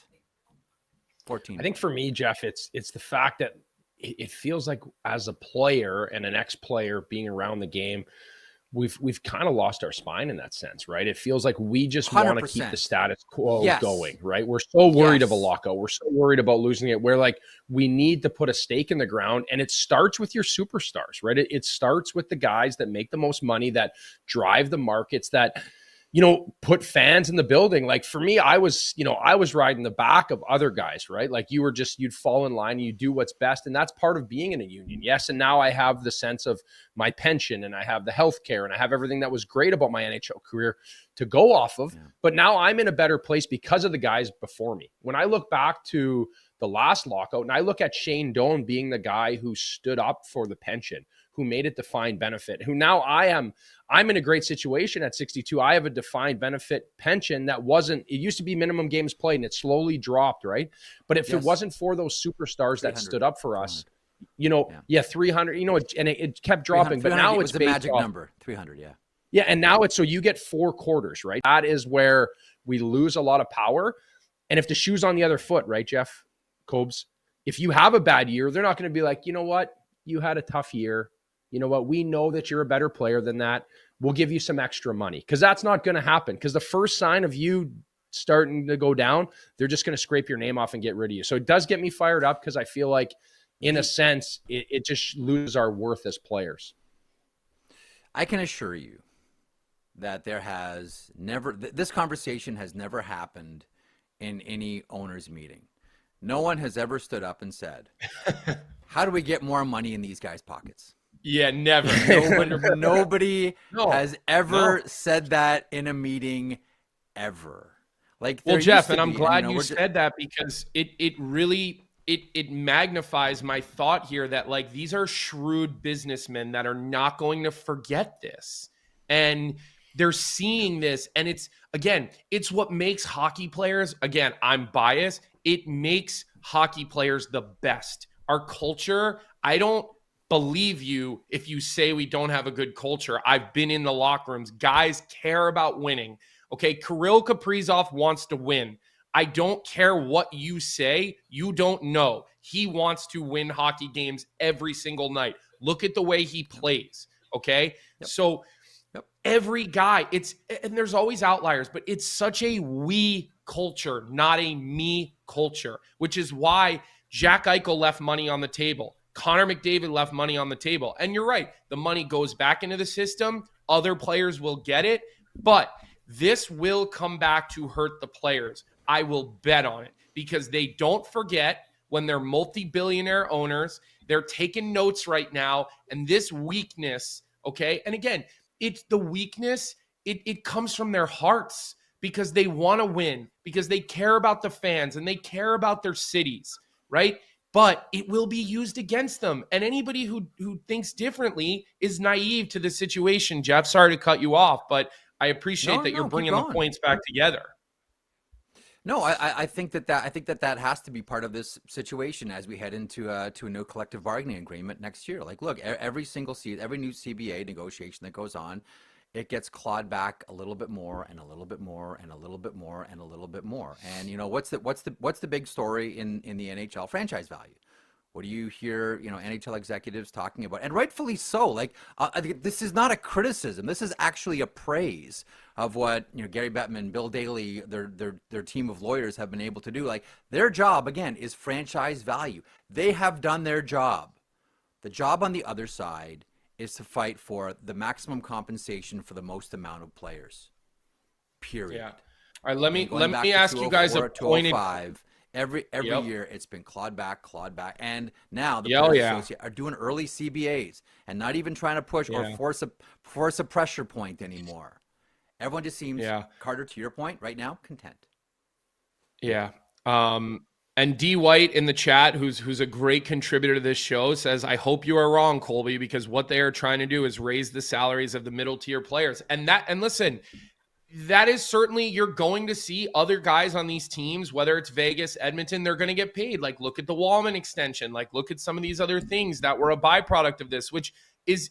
14. I think for me, Jeff, it's the fact that it feels like as a player and an ex-player being around the game, we've kind of lost our spine in that sense, right? It feels like we just want to keep the status quo going, right? We're so worried of a lockout. We're so worried about losing it. We're like, we need to put a stake in the ground, and it starts with your superstars, right? It starts with the guys that make the most money, that drive the markets, that put fans in the building. Like for me, I was riding the back of other guys, right? Like you'd fall in line and you do what's best. And that's part of being in a union. Yes. And now I have the sense of my pension, and I have the healthcare, and I have everything that was great about my NHL career to go off of. Yeah. But now I'm in a better place because of the guys before me. When I look back to the last lockout and I look at Shane Doan being the guy who stood up for the pension, who made it defined benefit, who now I'm in a great situation at 62. I have a defined benefit pension that it used to be minimum games played, and it slowly dropped, right? But if it wasn't for those superstars that stood up for us, 300, and it kept dropping, but now it's the magic number, 300. Yeah. Yeah. And now so you get 4 quarters, right? That is where we lose a lot of power. And if the shoe's on the other foot, right, Jeff Cobes, if you have a bad year, they're not going to be like, you know what? You had a tough year. You know what? We know that you're a better player than that. We'll give you some extra money, because that's not going to happen. Because the first sign of you starting to go down, they're just going to scrape your name off and get rid of you. So it does get me fired up, because I feel like, in a sense, it just loses our worth as players. I can assure you that this conversation has never happened in any owners meeting. No one has ever stood up and said, how do we get more money in these guys' pockets? Yeah, never. Nobody has ever said that in a meeting ever. Well, Jeff, and I'm glad you said that, because it really magnifies my thought here that these are shrewd businessmen that are not going to forget this. And they're seeing this, and it's what makes hockey players, again, I'm biased, it makes hockey players the best. Our culture, I don't believe you if you say we don't have a good culture. I've been in the locker rooms. Guys care about winning. Okay, Kirill Kaprizov wants to win. I don't care what you say. You don't know. He wants to win hockey games every single night. Look at the way he plays. Okay, so every guy, and there's always outliers, but it's such a we culture, not a me culture, which is why Jack Eichel left money on the table. Connor McDavid left money on the table. And you're right, the money goes back into the system. Other players will get it, but this will come back to hurt the players. I will bet on it, because they don't forget when they're multi-billionaire owners. They're taking notes right now, and this weakness, okay? And again, it's the weakness, it comes from their hearts, because they want to win, because they care about the fans and they care about their cities, right? But it will be used against them. And anybody who thinks differently is naive to the situation. Jeff, sorry to cut you off, but I appreciate that you're bringing the points back together. No, I think that has to be part of this situation as we head into a no collective bargaining agreement next year. Like, look, every new CBA negotiation that goes on, it gets clawed back a little bit more and a little bit more and a little bit more and a little bit more. And what's the big story in the NHL? Franchise value. What do you hear, NHL executives talking about? And rightfully so. Like, this is not a criticism. This is actually a praise of what Gary Bettman, Bill Daly, their team of lawyers have been able to do. Like, their job again is franchise value. They have done their job. The job on the other side is to fight for the maximum compensation for the most amount of players. Period. Yeah. All right. Let me ask you guys a pointed. Every year it's been clawed back, and now the players associate are doing early CBAs and not even trying to push or force a pressure point anymore. Everyone just seems, Carter, to your point, right now, content. Yeah. And D White in the chat, who's a great contributor to this show, says, I hope you are wrong, Colby, because what they are trying to do is raise the salaries of the middle tier players. And listen, that is certainly, you're going to see other guys on these teams, whether it's Vegas, Edmonton, they're going to get paid. Like, look at the Wallman extension. Like, look at some of these other things that were a byproduct of this, which is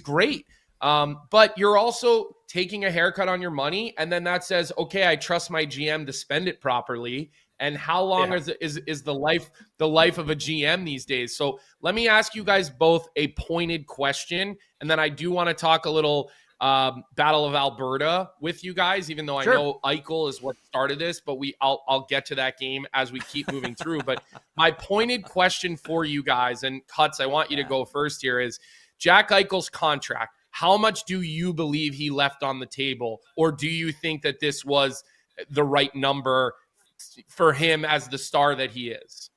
great. But you're also taking a haircut on your money, and then that says, okay, I trust my GM to spend it properly. And how long is the life of a GM these days? So let me ask you guys both a pointed question, and then I do want to talk a little Battle of Alberta with you guys, even though I know Eichel is what started this, but I'll get to that game as we keep moving through. But my pointed question for you guys, and Cuts, I want you to go first here, is Jack Eichel's contract. How much do you believe he left on the table, or do you think that this was the right number for him as the star that he is?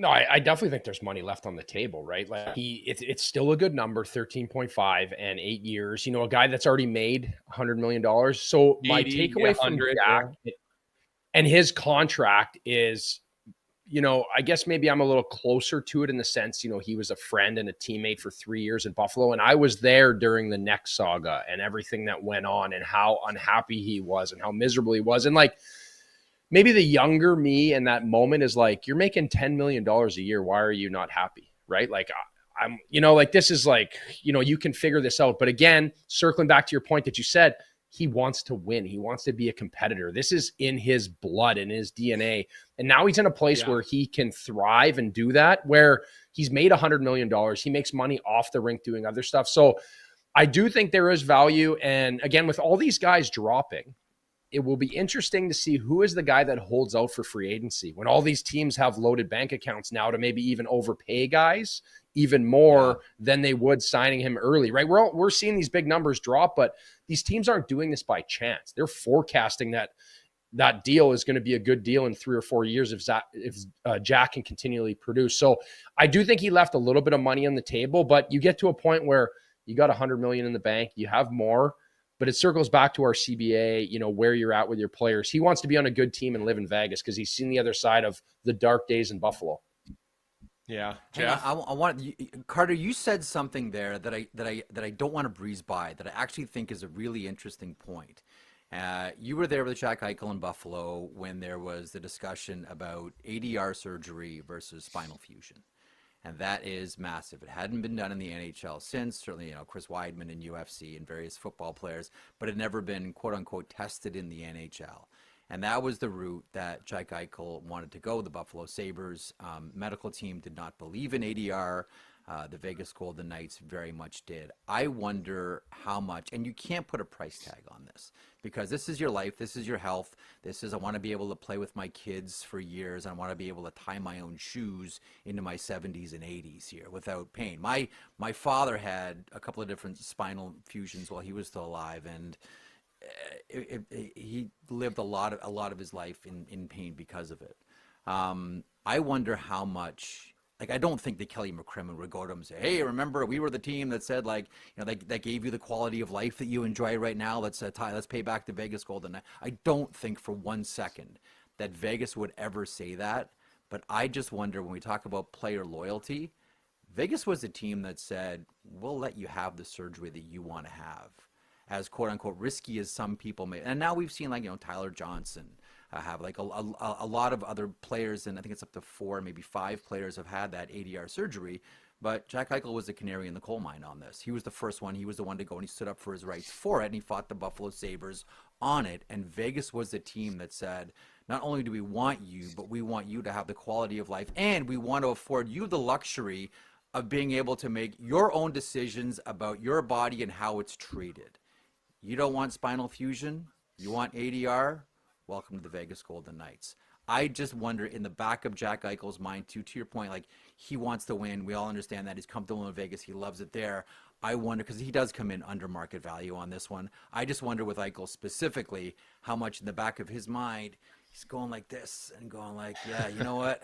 No, I definitely think there's money left on the table, right? Like, it's still a good number, 13.5 and 8 years. A guy that's already made $100 million. So my takeaway from Jack and his contract is, I guess maybe I'm a little closer to it in the sense, he was a friend and a teammate for 3 years in Buffalo. And I was there during the next saga and everything that went on and how unhappy he was and how miserable he was. And like, maybe the younger me in that moment is like, you're making $10 million a year. Why are you not happy? Right? Like, I'm, like, this is like, you can figure this out. But again, circling back to your point that you said, he wants to win. He wants to be a competitor. This is in his blood, in his DNA. And now he's in a place where he can thrive and do that, where he's made $100 million. He makes money off the rink doing other stuff. So I do think there is value. And again, with all these guys dropping, it will be interesting to see who is the guy that holds out for free agency when all these teams have loaded bank accounts now to maybe even overpay guys even more than they would signing him early, right? We're seeing these big numbers drop, but these teams aren't doing this by chance. They're forecasting that deal is going to be a good deal in 3 or 4 years if Jack can continually produce. So I do think he left a little bit of money on the table, but you get to a point where you got $100 million in the bank, you have more. But it circles back to our CBA, where you're at with your players. He wants to be on a good team and live in Vegas because he's seen the other side of the dark days in Buffalo. Yeah, Jeff. I want Carter. You said something there that I don't want to breeze by. That I actually think is a really interesting point. You were there with Jack Eichel in Buffalo when there was the discussion about ADR surgery versus spinal fusion. And that is massive. It hadn't been done in the NHL since, certainly, Chris Weidman in UFC and various football players, but it had never been, quote unquote, tested in the NHL. And that was the route that Jack Eichel wanted to go. The Buffalo Sabres medical team did not believe in ADR. The Vegas Golden Knights very much did. I wonder how much, and you can't put a price tag on this because this is your life, this is your health, this is I want to be able to play with my kids for years. I want to be able to tie my own shoes into my 70s and 80s here without pain. My father had a couple of different spinal fusions while he was still alive, and he lived a lot of his life in pain because of it. I wonder how much. Like, I don't think that Kelly McCrimmon would go to him and say, hey, remember, we were the team that said, like, you know, that gave you the quality of life that you enjoy right now. Let's pay back the Vegas Golden Knights. I don't think for 1 second that Vegas would ever say that. But I just wonder, when we talk about player loyalty, Vegas was a team that said, we'll let you have the surgery that you want to have, as quote unquote risky as some people may. And now we've seen, like, you know, Tyler Johnson have, like, a lot of other players, and I think it's up to 4, maybe 5 players have had that ADR surgery. But Jack Eichel was the canary in the coal mine on this. He was the first one. He was the one to go, and he stood up for his rights for it, and he fought the Buffalo Sabres on it. And Vegas was the team that said, not only do we want you, but we want you to have the quality of life, and we want to afford you the luxury of being able to make your own decisions about your body and how it's treated. You don't want spinal fusion? You want ADR? Welcome to the Vegas Golden Knights. I just wonder, in the back of Jack Eichel's mind, to your point, like, he wants to win. We all understand that. He's comfortable in Vegas. He loves it there. I wonder, because he does come in under market value on this one. I just wonder with Eichel specifically, how much in the back of his mind he's going like this and going like, yeah, you know what?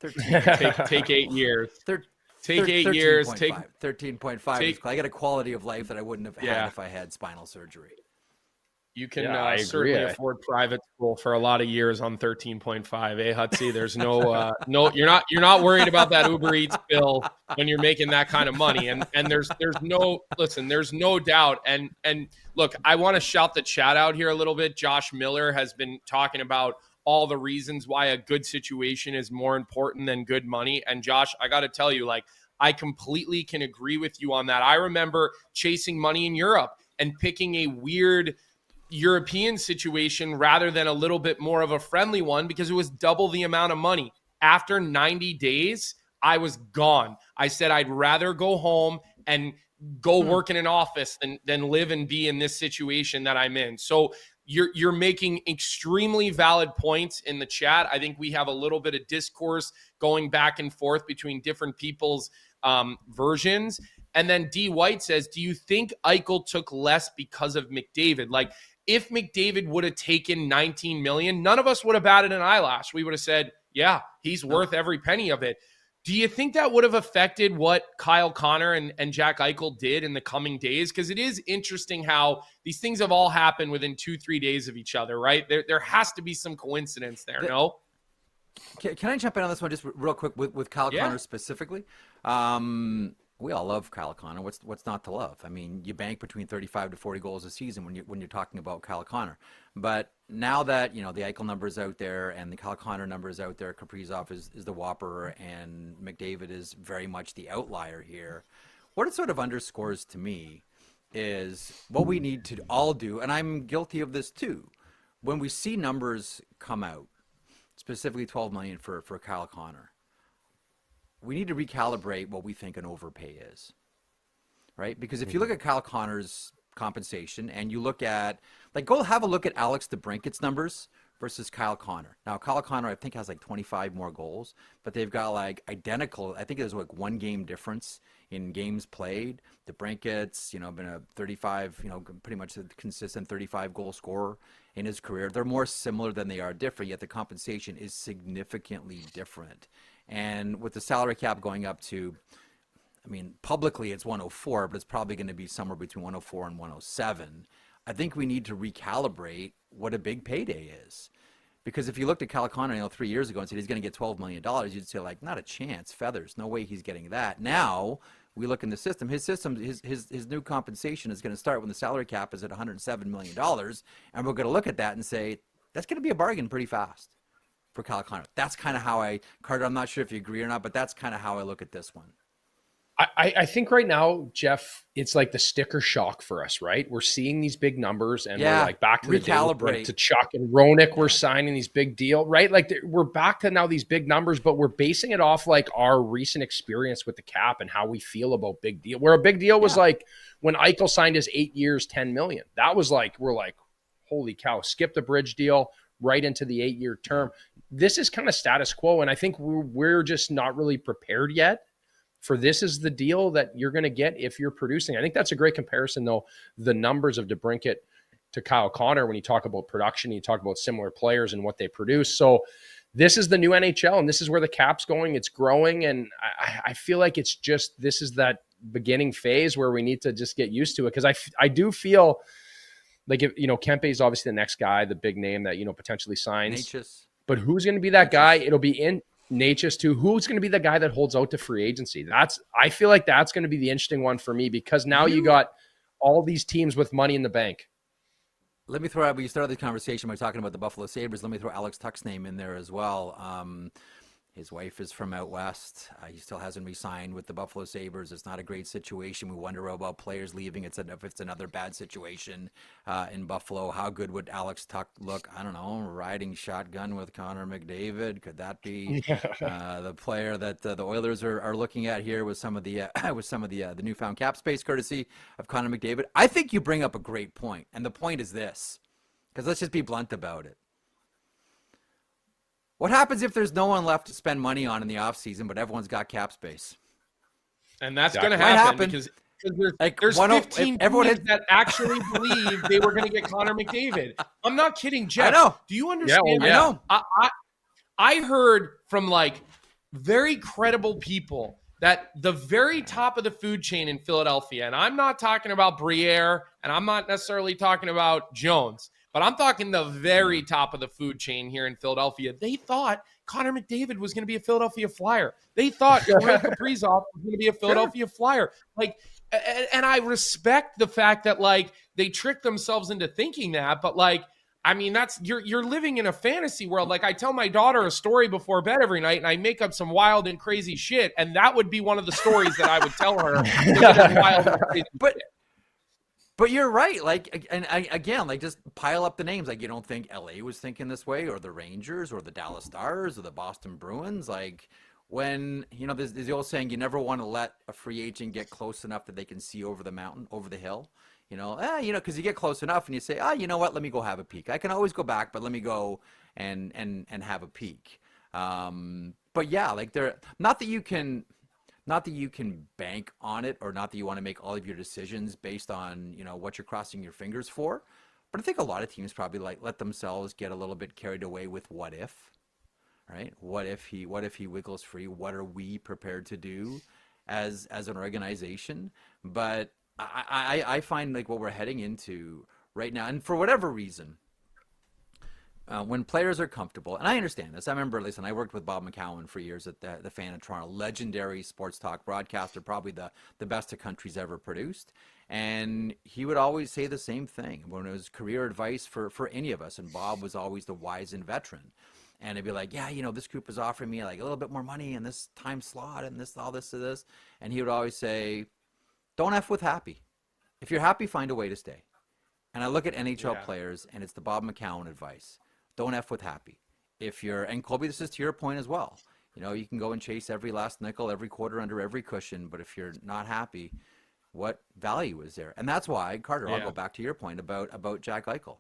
13, take 8 years. Take 8 years. Take 13.5. I got a quality of life that I wouldn't have had if I had spinal surgery. You can certainly afford private school for a lot of years on 13.5, Hutsy? There's no, you're not worried about that Uber Eats bill when you're making that kind of money. And there's no doubt. And look, I want to shout the chat out here a little bit. Josh Miller has been talking about all the reasons why a good situation is more important than good money. And Josh, I got to tell you, like, I completely can agree with you on that. I remember chasing money in Europe and picking a weird European situation rather than a little bit more of a friendly one because it was double the amount of money. After 90 days, I was gone. I said I'd rather go home and go work in an office than live and be in this situation that I'm in. So you're making extremely valid points in the chat. I think we have a little bit of discourse going back and forth between different people's versions. And then D White says, do you think Eichel took less because of McDavid? Like, if McDavid would have taken $19 million, none of us would have batted an eyelash. We would have said, yeah, he's worth every penny of it. Do you think that would have affected what Kyle Connor and Jack Eichel did in the coming days? Because it is interesting how these things have all happened within 2-3 days of each other, right? There has to be some coincidence there, no? Can I jump in on this one just real quick with Kyle Connor specifically? We all love Kyle Connor. What's not to love? I mean, you bank between 35 to 40 goals a season when you're talking about Kyle Connor. But now that, you know, the Eichel number is out there and the Kyle Connor number is out there, Kaprizov is the whopper and McDavid is very much the outlier here. What it sort of underscores to me is what we need to all do, and I'm guilty of this too, when we see numbers come out, specifically 12 million for Kyle Connor. We need to recalibrate what we think an overpay is, right? Because if you look at Kyle Connor's compensation and you look at, like, go have a look at Alex DeBrincat's numbers versus Kyle Connor. Now, Kyle Connor, I think, has like 25 more goals, but they've got like identical, I think there's like 1 game difference in games played. DeBrincat's, you know, been a 35, you know, pretty much a consistent 35 goal scorer in his career. They're more similar than they are different, yet the compensation is significantly different. And with the salary cap going up to, I mean, publicly it's 104, but it's probably going to be somewhere between 104 and 107. I think we need to recalibrate what a big payday is. Because if you looked at Kyle Connor, you know, 3 years ago and said he's going to get $12 million, you'd say, like, not a chance, feathers, no way he's getting that. Now we look in the system, his new compensation is going to start when the salary cap is at $107 million. And we're going to look at that and say, that's going to be a bargain pretty fast for Kyle Connor. That's kind of how Carter, I'm not sure if you agree or not, but that's kind of how I look at this one. I think right now, Jeff, it's like the sticker shock for us, right? We're seeing these big numbers and we're like back to recalibrate to Chuck and Roenick. We're signing these big deal, right? Like we're back to now these big numbers, but we're basing it off like our recent experience with the cap and how we feel about big deal. Where a big deal was like when Eichel signed his 8 years, $10 million. That was like, we're like, holy cow, skip the bridge deal right into the 8-year term. This is kind of status quo. And I think we're just not really prepared yet for this is the deal that you're going to get if you're producing. I think that's a great comparison, though, the numbers of DeBrincat to Kyle Connor when you talk about production, you talk about similar players and what they produce. So this is the new NHL, and this is where the cap's going. It's growing, and I feel like it's just this is that beginning phase where we need to just get used to it, because I do feel like, if, Kempe is obviously the next guy, the big name that, potentially signs. Necas. But who's going to be that guy? It'll be in Necas too. Who's going to be the guy that holds out to free agency? I feel like that's going to be the interesting one for me, because now you got all these teams with money in the bank. Let me throw out, we started the conversation by talking about the Buffalo Sabres. Let me throw Alex Tuch's name in there as well. His wife is from out west. He still hasn't re-signed with the Buffalo Sabres. It's not a great situation. We wonder about players leaving. If it's another bad situation in Buffalo. How good would Alex Tuch look? I don't know. Riding shotgun with Connor McDavid. Could that be the player that the Oilers are looking at here with some of the the newfound cap space courtesy of Connor McDavid? I think you bring up a great point, and the point is this, because let's just be blunt about it. What happens if there's no one left to spend money on in the offseason, but everyone's got cap space? And that's going to happen because there's 15 teams that actually believe they were going to get Connor McDavid. I'm not kidding, Jeff. I know. Do you understand? I know. I heard from like very credible people that the very top of the food chain in Philadelphia, and I'm not talking about Briere, and I'm not necessarily talking about Jones, but I'm talking the very top of the food chain here in Philadelphia. They thought Connor McDavid was going to be a Philadelphia Flyer. They thought Kirill Kaprizov was going to be a Philadelphia Flyer. Like, and I respect the fact that like they tricked themselves into thinking that, but like, I mean, that's you're living in a fantasy world. Like, I tell my daughter a story before bed every night, and I make up some wild and crazy shit, and that would be one of the stories that I would tell her. Wild and crazy shit. But you're right. Like, and again, like, just pile up the names. Like, you don't think LA was thinking this way, or the Rangers, or the Dallas Stars, or the Boston Bruins. Like, when, there's the old saying, you never want to let a free agent get close enough that they can see over the mountain, over the hill. Because you get close enough and you say, you know what? Let me go have a peek. I can always go back, but let me go and have a peek. But yeah, like not that you can bank on it, or not that you want to make all of your decisions based on, what you're crossing your fingers for. But I think a lot of teams probably let themselves get a little bit carried away with what if, right? What if he wiggles free? What are we prepared to do as an organization? But I find like what we're heading into right now, and for whatever reason, when players are comfortable, and I understand this. I remember, listen, I worked with Bob McCowan for years at the Fan in Toronto, legendary sports talk broadcaster, probably the best the country's ever produced. And he would always say the same thing when it was career advice for any of us. And Bob was always the wizened veteran. And he'd be like, this group is offering me like a little bit more money in this time slot and all this to this. And he would always say, don't F with happy. If you're happy, find a way to stay. And I look at NHL players, and it's the Bob McCowan advice. Don't F with happy. And Colby, this is to your point as well. You can go and chase every last nickel, every quarter under every cushion, but if you're not happy, what value is there? And that's why, Carter, I'll go back to your point about Jack Eichel.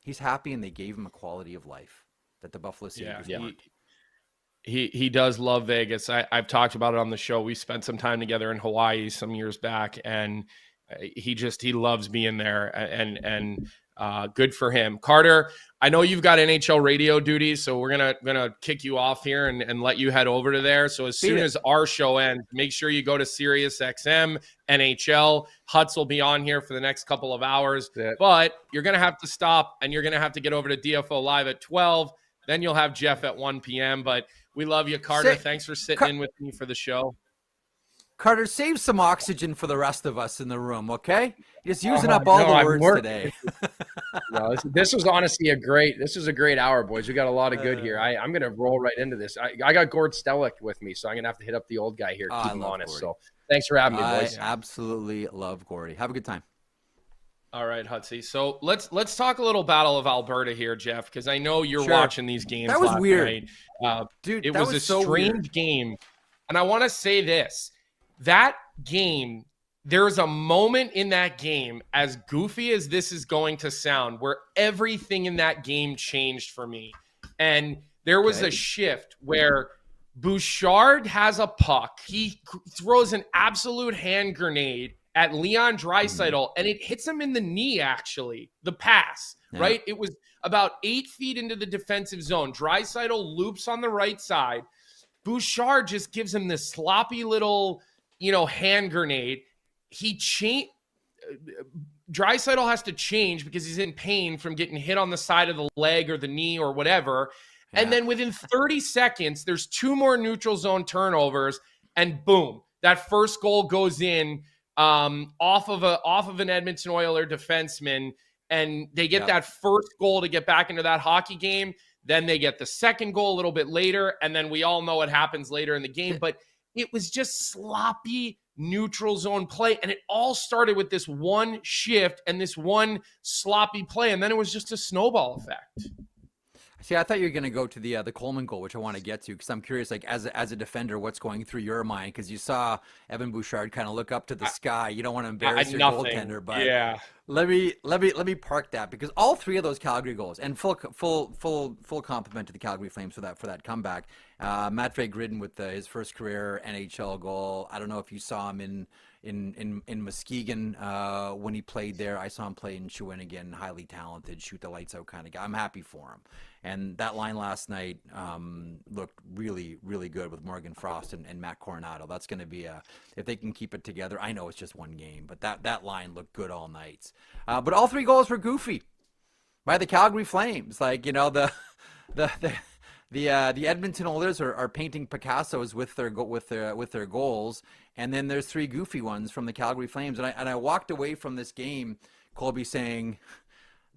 He's happy, and they gave him a quality of life that the Buffalo Sabres weren't. He does love Vegas. I've talked about it on the show. We spent some time together in Hawaii some years back, and he loves being there, and good for him. Carter, I know you've got NHL radio duties, so we're gonna kick you off here and let you head over to there. So as soon as our show ends, make sure you go to SiriusXM NHL. Hutz will be on here for the next couple of hours, but you're gonna have to stop, and you're gonna have to get over to DFO Live at 12. Then you'll have Jeff at 1 p.m. But we love you, Carter. Thanks for sitting in with me for the show. Carter, save some oxygen for the rest of us in the room, okay? You're just using up all the words today. No, this was honestly a great hour, boys. We got a lot of good here. I'm going to roll right into this. I got Gord Stellick with me, so I'm going to have to hit up the old guy here, keep him honest. Gordy. So thanks for having me, boys. I absolutely love Gordy. Have a good time. All right, Hutsy. So let's talk a little Battle of Alberta here, Jeff, because I know you're watching these games. That was weird. Dude, it was a strange game. And I want to say this. That game, there's a moment in that game, as goofy as this is going to sound, where everything in that game changed for me. And there was a shift where Bouchard has a puck. He throws an absolute hand grenade at Leon Draisaitl, and it hits him in the knee, actually, the pass, right? It was about 8 feet into the defensive zone. Draisaitl loops on the right side. Bouchard just gives him this sloppy little, hand grenade. Draisaitl has to change because he's in pain from getting hit on the side of the leg or the knee or whatever. Yeah. And then within 30 seconds, there's 2 more neutral zone turnovers, and boom, that first goal goes in. Off of an Edmonton Oilers defenseman, and they get that first goal to get back into that hockey game. Then they get the second goal a little bit later, and then we all know what happens later in the game. But it was just sloppy neutral zone play, and it all started with this one shift and this one sloppy play, and then it was just a snowball effect. See, I thought you were going to go to the Coleman goal, which I want to get to, because I'm curious, like as a defender, what's going through your mind? Because you saw Evan Bouchard kind of look up to the sky. You don't want to embarrass your goaltender, but let me park that, because all 3 of those Calgary goals, and full compliment to the Calgary Flames for that comeback. Matvei Gridin with his first career NHL goal. I don't know if you saw him in Muskegon when he played there. I saw him play in Shawinigan. Highly talented, shoot the lights out kind of guy. I'm happy for him. And that line last night looked really, really good with Morgan Frost and Matt Coronado. That's going to be if they can keep it together. I know it's just one game, but that line looked good all night. But all 3 goals were goofy by the Calgary Flames. Like, the Edmonton Oilers are painting Picassos with their goals, and then there's 3 goofy ones from the Calgary Flames. And I walked away from this game, Colby, saying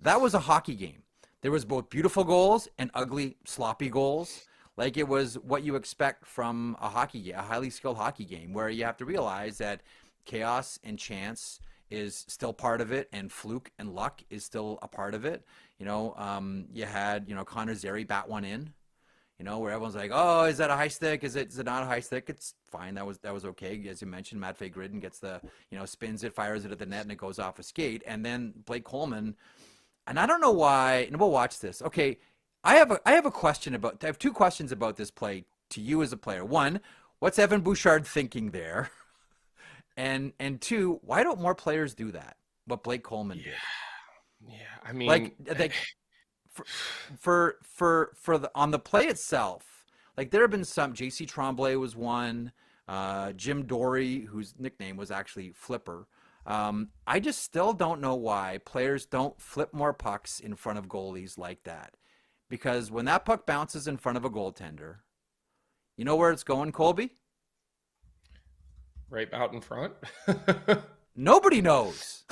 that was a hockey game. There was both beautiful goals and ugly, sloppy goals. Like, it was what you expect from a highly skilled hockey game, where you have to realize that chaos and chance is still part of it, and fluke and luck is still a part of it. You had Connor Zary bat one in. Where everyone's like, oh, is that a high stick? Is it not a high stick? It's fine. That was okay. As you mentioned, Matvei Gridin gets spins it, fires it at the net, and it goes off a skate. And then Blake Coleman, and I don't know why, and we'll watch this. Okay, I have 2 questions about this play to you as a player. 1, what's Evan Bouchard thinking there? And 2, why don't more players do that? What Blake Coleman did? Yeah, I mean, like for on the play itself, like there have been some. JC Tremblay was one. Jim Dory, whose nickname was actually Flipper. I just still don't know why players don't flip more pucks in front of goalies like that. Because when that puck bounces in front of a goaltender, you know where it's going, Colby? Right out in front. Nobody knows.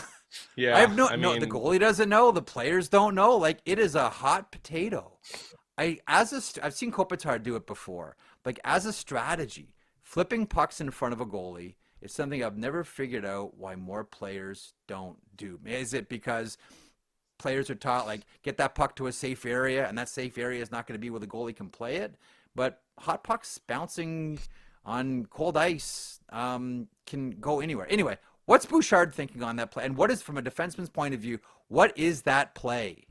Yeah, I have no. The goalie doesn't know. The players don't know. Like, it is a hot potato. I've seen Kopitar do it before. Like, as a strategy, flipping pucks in front of a goalie is something I've never figured out why more players don't do. Is it because players are taught, like, get that puck to a safe area, and that safe area is not going to be where the goalie can play it? But hot pucks bouncing on cold ice can go anywhere. Anyway, what's Bouchard thinking on that play? And what is, from a defenseman's point of view, what is that play?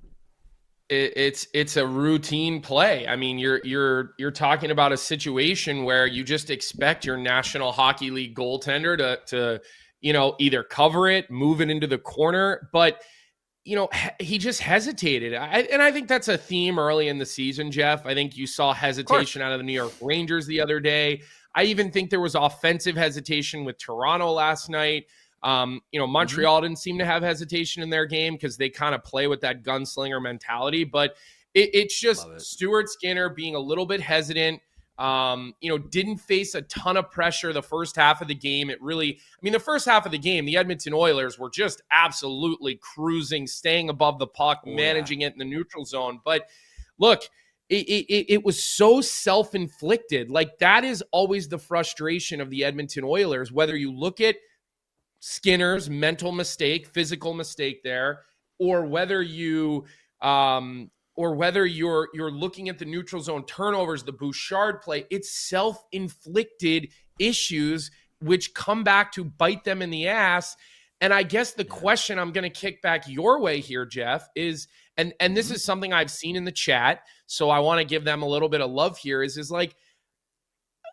It's a routine play. I mean, you're talking about a situation where you just expect your National Hockey League goaltender to either cover it, move it into the corner, but he just hesitated. And I think that's a theme early in the season, Jeff. I think you saw hesitation out of the New York Rangers the other day. I even think there was offensive hesitation with Toronto last night. Montreal didn't seem to have hesitation in their game because they kind of play with that gunslinger mentality. But it's just Stuart Skinner being a little bit hesitant, Didn't face a ton of pressure the first half of the game. The first half of the game, the Edmonton Oilers were just absolutely cruising, staying above the puck, managing it in the neutral zone. But look, it was so self-inflicted. Like, that is always the frustration of the Edmonton Oilers, whether you look at Skinner's mental mistake, physical mistake there, or whether you're looking at the neutral zone turnovers, the Bouchard play. It's self-inflicted issues which come back to bite them in the ass. And I guess the question I'm going to kick back your way here, Jeff, is, and this is something I've seen in the chat, so I want to give them a little bit of love here, is like,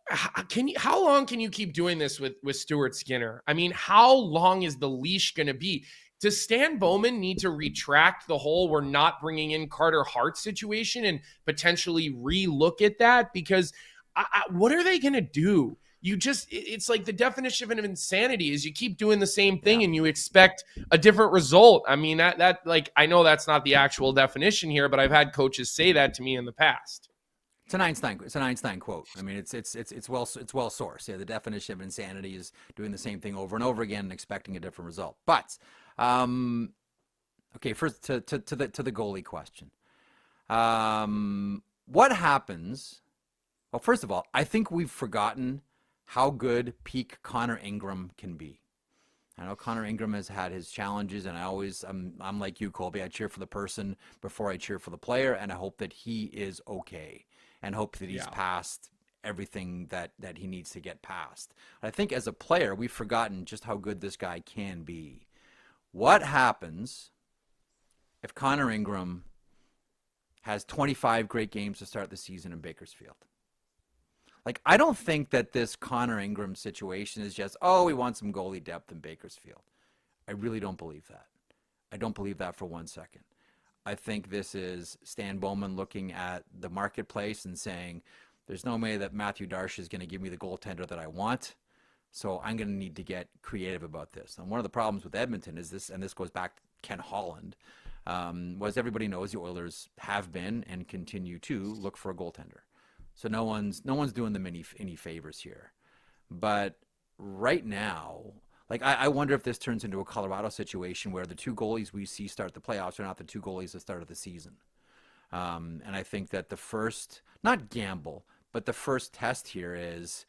how long can you keep doing this with Stuart Skinner? I mean, how long is the leash going to be? Does Stan Bowman need to retract the whole we're not bringing in Carter Hart situation and potentially relook at that? Because what are they going to do? It's like the definition of insanity is you keep doing the same thing and you expect a different result. I mean, that I know that's not the actual definition here, but I've had coaches say that to me in the past. It's an Einstein quote. I mean, it's well sourced. Yeah, the definition of insanity is doing the same thing over and over again and expecting a different result. But okay, first to the goalie question. What happens? Well, first of all, I think we've forgotten how good peak Connor Ingram can be. I know Connor Ingram has had his challenges, and I'm like you, Colby. I cheer for the person before I cheer for the player, and I hope that he is okay, and hope that he's past everything that he needs to get past. I think as a player, we've forgotten just how good this guy can be. What happens if Connor Ingram has 25 great games to start the season in Bakersfield? Like, I don't think that this Connor Ingram situation is just, we want some goalie depth in Bakersfield. I really don't believe that. I don't believe that for 1 second. I think this is Stan Bowman looking at the marketplace and saying, there's no way that Matthew Darche is going to give me the goaltender that I want, so I'm going to need to get creative about this. And one of the problems with Edmonton is this, and this goes back to Ken Holland, was everybody knows the Oilers have been and continue to look for a goaltender. So no one's doing them any favors here. But right now, like, I wonder if this turns into a Colorado situation where the two goalies we see start the playoffs are not the two goalies that started the season. And I think that the first, not gamble, but the first test here is,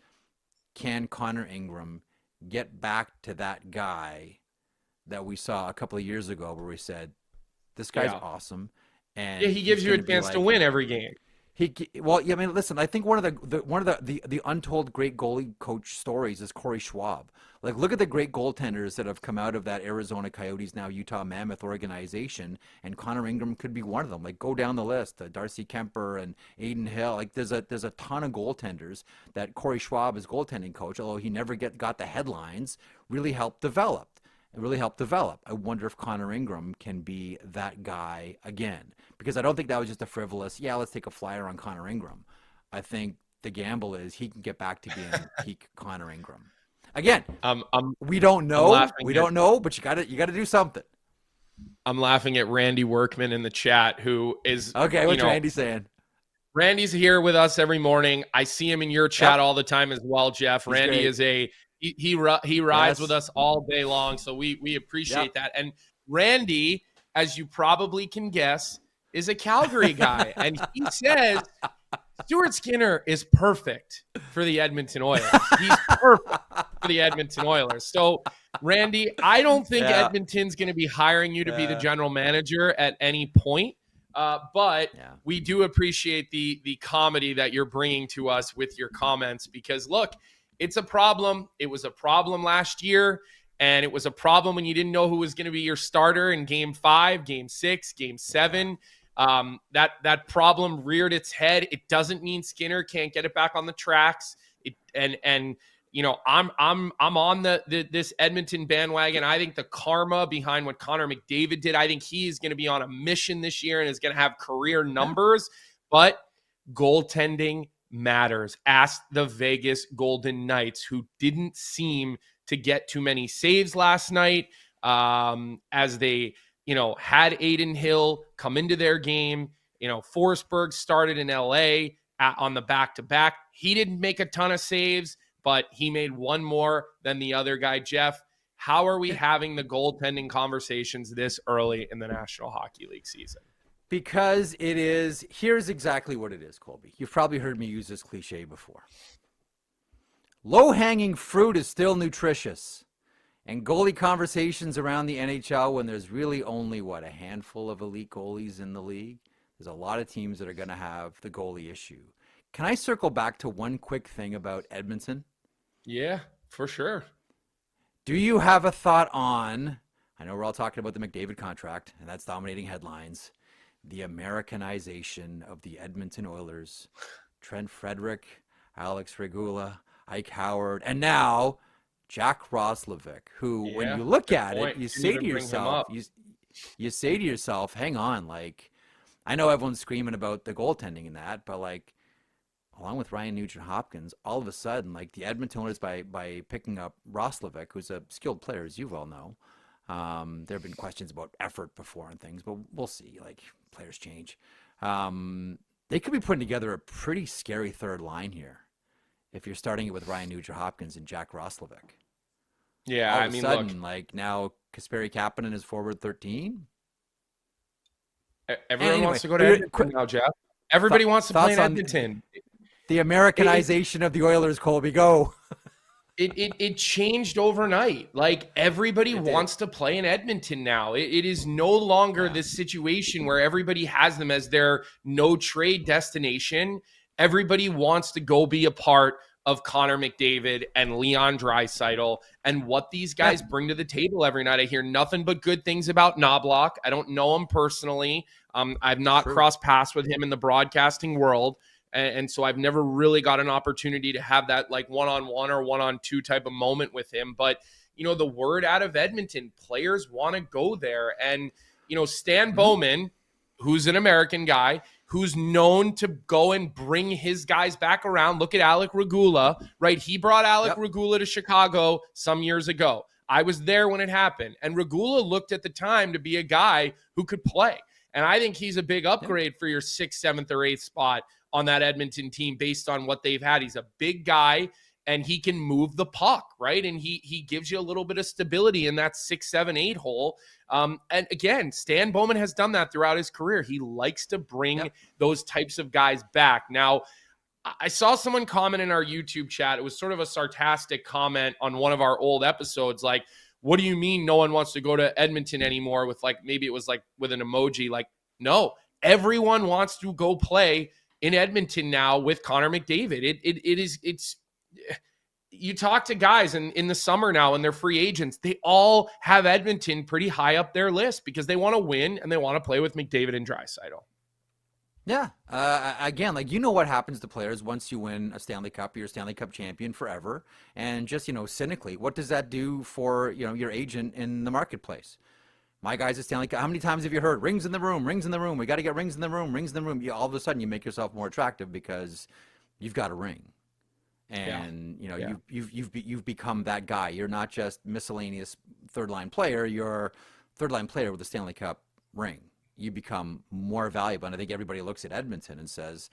can Connor Ingram get back to that guy that we saw a couple of years ago where we said, this guy's awesome. And he gives you a chance to win every game. Listen, I think one of the untold great goalie coach stories is Corey Schwab. Like, look at the great goaltenders that have come out of that Arizona Coyotes, now Utah Mammoth organization, and Connor Ingram could be one of them. Like, go down the list, Darcy Kemper and Aiden Hill. Like, there's a ton of goaltenders that Corey Schwab, as goaltending coach, although he never got the headlines, really helped develop. I wonder if Connor Ingram can be that guy again, because I don't think that was just a frivolous, let's take a flyer on Connor Ingram. I think the gamble is he can get back to being peak Connor Ingram. Again, we don't know. But you got to do something. I'm laughing at Randy Workman in the chat, who is okay. What's Randy saying? Randy's here with us every morning. I see him in your chat all the time as well, Jeff. He's Randy great. He rides with us all day long, so we appreciate that. And Randy, as you probably can guess, is a Calgary guy, and he says Stuart Skinner is perfect for the Edmonton Oilers. He's perfect for the Edmonton Oilers. So, Randy, I don't think Edmonton's going to be hiring you to be the general manager at any point. But we do appreciate the comedy that you're bringing to us with your comments, because look, it's a problem. It was a problem last year, and it was a problem when you didn't know who was going to be your starter in Game 5, Game 6, Game 7. That problem reared its head. It doesn't mean Skinner can't get it back on the tracks. I'm on this Edmonton bandwagon. I think the karma behind what Connor McDavid did, I think he is going to be on a mission this year and is going to have career numbers. But goaltending matters. Ask the Vegas Golden Knights, who didn't seem to get too many saves last night, as they had Aiden Hill come into their game. Forsberg started in LA on the back-to-back. He didn't make a ton of saves, but he made one more than the other guy. Jeff, how are we having the goaltending conversations this early in the National Hockey League season? Because here's exactly what it is, Colby. You've probably heard me use this cliche before. Low-hanging fruit is still nutritious. And goalie conversations around the NHL, when there's really only, a handful of elite goalies in the league, there's a lot of teams that are going to have the goalie issue. Can I circle back to one quick thing about Edmonton? Yeah, for sure. Do you have a thought on, I know we're all talking about the McDavid contract, and that's dominating headlines, the Americanization of the Edmonton Oilers, Trent Frederick, Alex Regula, Ike Howard, and now Jack Roslovic, who, when you look at it, you say to yourself, hang on, like, I know everyone's screaming about the goaltending and that, but like, along with Ryan Nugent-Hopkins, all of a sudden, like the Edmonton Oilers, by picking up Roslovic, who's a skilled player, as you well know, there have been questions about effort before and things, but we'll see, like, players change. They could be putting together a pretty scary third line here if you're starting it with Ryan Nugent-Hopkins and Jack Roslovic. Yeah, all of a sudden, like, now Kasperi Kapanen is forward 13. Everyone wants to go to Edmonton now, Jeff. Everybody wants to play in Edmonton. The Americanization of the Oilers, Colby, go. It changed overnight. Like, everybody wants to play in Edmonton now. It is no longer this situation where everybody has them as their no-trade destination. Everybody wants to go be a part of Connor McDavid and Leon Draisaitl and what these guys bring to the table every night. I hear nothing but good things about Knobloch. I don't know him personally. I've not crossed paths with him in the broadcasting world. And so I've never really got an opportunity to have that like one-on-one or one-on-two type of moment with him. But, you know, the word out of Edmonton, players want to go there. And, you know, Stan Bowman, who's an American guy, who's known to go and bring his guys back around. Look at Alec Regula, right? He brought Alec Regula to Chicago some years ago. I was there when it happened. And Regula looked at the time to be a guy who could play. And I think he's a big upgrade for your 6th, 7th, or 8th spot on that Edmonton team based on what they've had. He's a big guy and he can move the puck, right? And he gives you a little bit of stability in that 6, 7, 8 hole. And again, Stan Bowman has done that throughout his career. He likes to bring those types of guys back. Now, I saw someone comment in our YouTube chat. It was sort of a sarcastic comment on one of our old episodes. Like, what do you mean no one wants to go to Edmonton anymore? With like, maybe it was like with an emoji. Like, no, everyone wants to go play in Edmonton now with Connor McDavid. It's you talk to guys in the summer now and they're free agents. They all have Edmonton pretty high up their list because they want to win and they want to play with McDavid and Draisaitl. Yeah. Again, like, you know what happens to players once you win a Stanley Cup, you're a Stanley Cup champion forever. And just, you know, cynically, what does that do for, you know, your agent in the marketplace? My guy's a Stanley Cup. How many times have you heard rings in the room, rings in the room? We got to get rings in the room, rings in the room. All of a sudden you make yourself more attractive because you've got a ring. And, you know, you've become that guy. You're not just miscellaneous third line player. You're third line player with a Stanley Cup ring. You become more valuable. And I think everybody looks at Edmonton and says,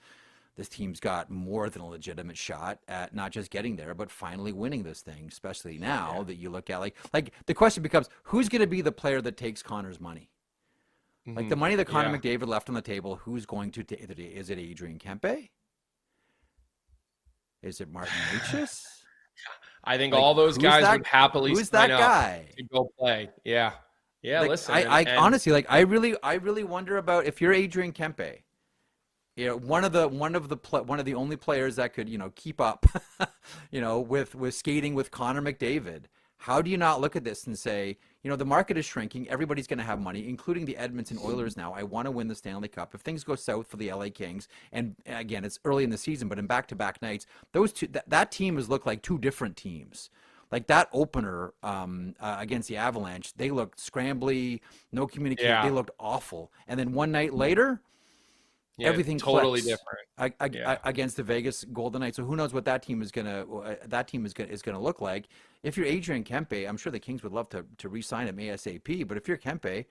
this team's got more than a legitimate shot at not just getting there, but finally winning this thing, especially now that you look at like the question becomes, who's going to be the player that takes Connor's money? Like the money that Connor McDavid left on the table, who's going to take it? Is it Adrian Kempe? Is it Martin Necas? I think all those guys would happily sign up to go play. Yeah. Yeah, like, listen. I honestly, like, I really wonder about if you're Adrian Kempe, you know, one of the only players that could, you know, keep up, you know, with skating with Connor McDavid. How do you not look at this and say, you know, the market is shrinking. Everybody's going to have money, including the Edmonton Oilers now. I want to win the Stanley Cup. If things go south for the LA Kings, and again, it's early in the season, but in back-to-back nights, those two, that team has looked like two different teams. Like that opener against the Avalanche, they looked scrambly, no communication. Yeah. They looked awful. And then one night later, everything totally clicks different against the Vegas Golden Knights. So who knows what that team is gonna look like? If you're Adrian Kempe, I'm sure the Kings would love to re-sign him ASAP. But if you're Kempe,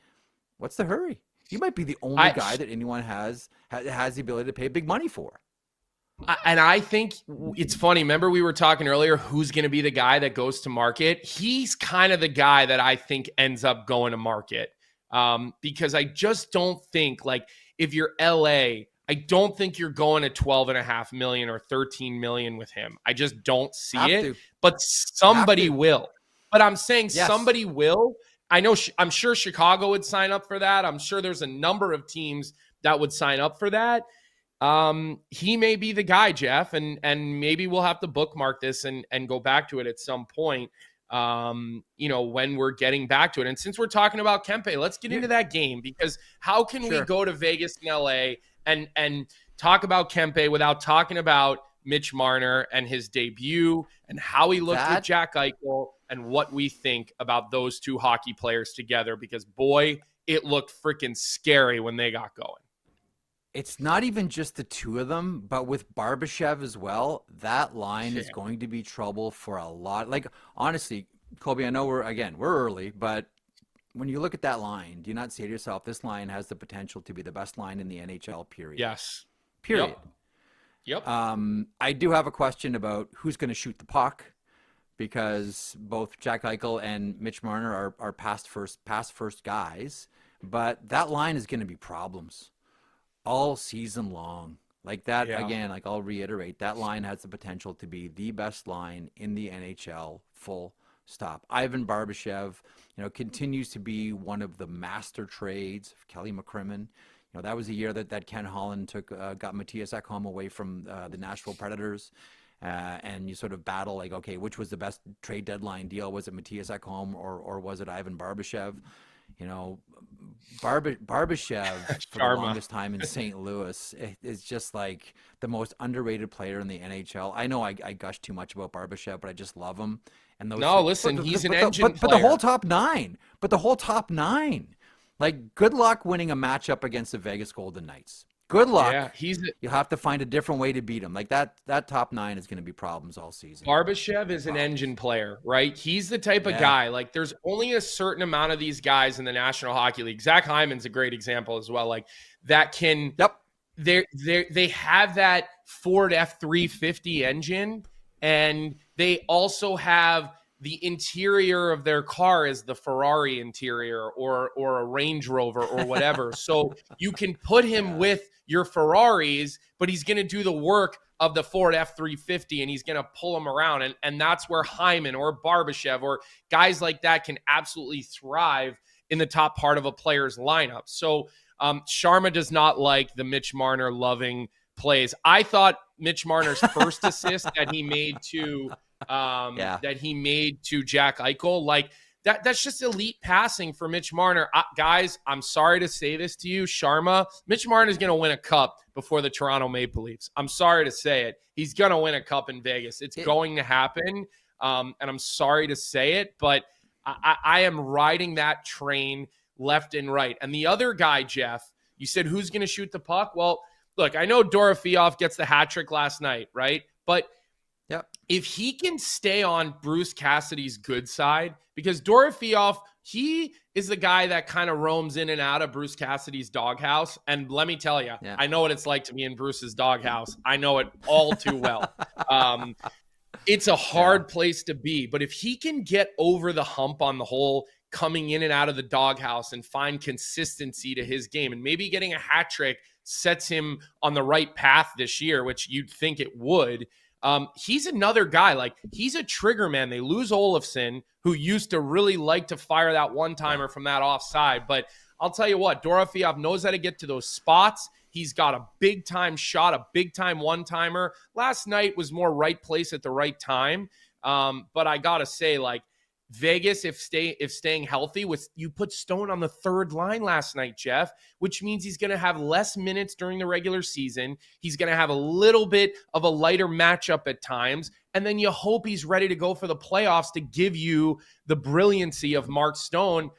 what's the hurry? You might be the only guy that anyone has the ability to pay big money for. And I think it's funny. Remember, we were talking earlier, who's going to be the guy that goes to market? He's kind of the guy that I think ends up going to market, because I just don't think, like, if you're LA, I don't think you're going to 12.5 million or 13 million with him. I just don't see it. But somebody will. But I'm saying somebody will. I know. I'm sure Chicago would sign up for that. I'm sure there's a number of teams that would sign up for that. He may be the guy, Jeff, and maybe we'll have to bookmark this and go back to it at some point, when we're getting back to it. And since we're talking about Kempe, let's get into that game, because how can we go to Vegas and LA and talk about Kempe without talking about Mitch Marner and his debut and how he looked with Jack Eichel and what we think about those two hockey players together, because boy, it looked freaking scary when they got going. It's not even just the two of them, but with Barbashev as well, that line is going to be trouble for a lot. Like, honestly, Colby, I know we're early, but when you look at that line, do you not say to yourself, this line has the potential to be the best line in the NHL, period? Yes. Period. Yep. I do have a question about who's going to shoot the puck, because both Jack Eichel and Mitch Marner are pass first guys, but that line is going to be problems all season long. Like that, again, like I'll reiterate, that line has the potential to be the best line in the NHL, full stop. Ivan Barbashev, continues to be one of the master trades of Kelly McCrimmon. That was a year that Ken Holland got Matthias Ekholm away from the Nashville Predators. And you sort of battle, like, okay, which was the best trade deadline deal? Was it Matthias Ekholm or was it Ivan Barbashev? Barbashev for the longest time in St. Louis is just like the most underrated player in the NHL. I know I gush too much about Barbashev, but I just love him. And he's an engine player. But the whole top nine, like, good luck winning a matchup against the Vegas Golden Knights. Good luck. Yeah, you'll have to find a different way to beat him. Like that top nine is going to be problems all season. Barbashev is an engine player, right? He's the type of guy, like, there's only a certain amount of these guys in the National Hockey League. Zach Hyman's a great example as well. Like, that can, they have that Ford F-350 engine, and they also have the interior of their car is the Ferrari interior or a Range Rover or whatever. So you can put him with your Ferraris, but he's going to do the work of the Ford F-350, and he's going to pull them around. And that's where Hyman or Barbashev or guys like that can absolutely thrive in the top part of a player's lineup. So Sharma does not like the Mitch Marner loving plays. I thought Mitch Marner's first assist that he made to Jack Eichel, like, that's just elite passing for Mitch Marner. Guys, I'm sorry to say this to you, Sharma. Mitch Marner is going to win a cup before the Toronto Maple Leafs. I'm sorry to say it. He's going to win a cup in Vegas. It's going to happen, and I'm sorry to say it, but I am riding that train left and right. And the other guy, Jeff, you said who's going to shoot the puck? Well, look, I know Dorofeev gets the hat trick last night, right? But if he can stay on Bruce Cassidy's good side, because Dorofeev, he is the guy that kind of roams in and out of Bruce Cassidy's doghouse. And let me tell you, I know what it's like to be in Bruce's doghouse. I know it all too well. It's a hard place to be. But if he can get over the hump on the whole coming in and out of the doghouse and find consistency to his game, and maybe getting a hat trick sets him on the right path this year, which you'd think it would. He's another guy, like, he's a trigger man. They lose Olofsson, who used to really like to fire that one-timer from that offside. But I'll tell you what, Dorofeev knows how to get to those spots. He's got a big-time shot, a big-time one-timer. Last night was more right place at the right time. But I got to say, like, Vegas, if staying healthy, you put Stone on the third line last night, Jeff, which means he's going to have less minutes during the regular season. He's going to have a little bit of a lighter matchup at times, and then you hope he's ready to go for the playoffs to give you the brilliancy of Mark Stone.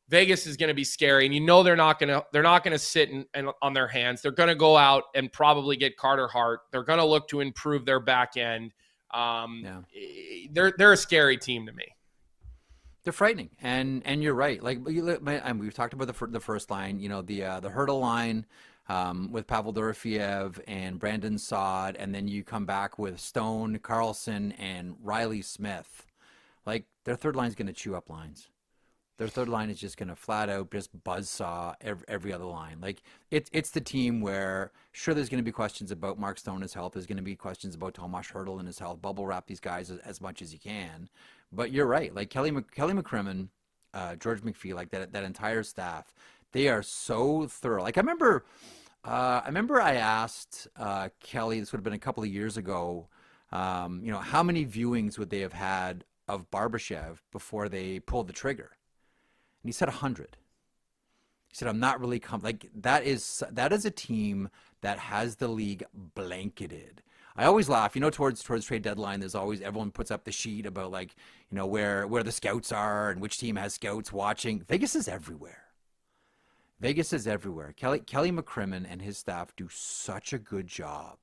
Vegas is going to be scary, and they're not going to sit and on their hands. They're going to go out and probably get Carter Hart. They're going to look to improve their back end. They're a scary team to me. They're frightening, and you're right. Like, we've talked about the first line. The Hurdle line with Pavel Dorofeev and Brandon Saad, and then you come back with Stone, Carlson, and Riley Smith. Like, their third line is going to chew up lines. Their third line is just going to flat out just buzzsaw every other line. Like, it's the team where, sure, there's going to be questions about Mark Stone and his health. There's going to be questions about Tomas Hertl and his health. Bubble wrap these guys as much as you can. But you're right. Like, Kelly McCrimmon, George McPhee, like that entire staff, they are so thorough. Like, I remember I asked Kelly, this would have been a couple of years ago, how many viewings would they have had of Barbashev before they pulled the trigger? And he said 100. He said, I'm not really like that is a team that has the league blanketed. I always laugh, towards trade deadline, there's always, everyone puts up the sheet about like, where the scouts are and which team has scouts watching. Vegas is everywhere. Kelly McCrimmon and his staff do such a good job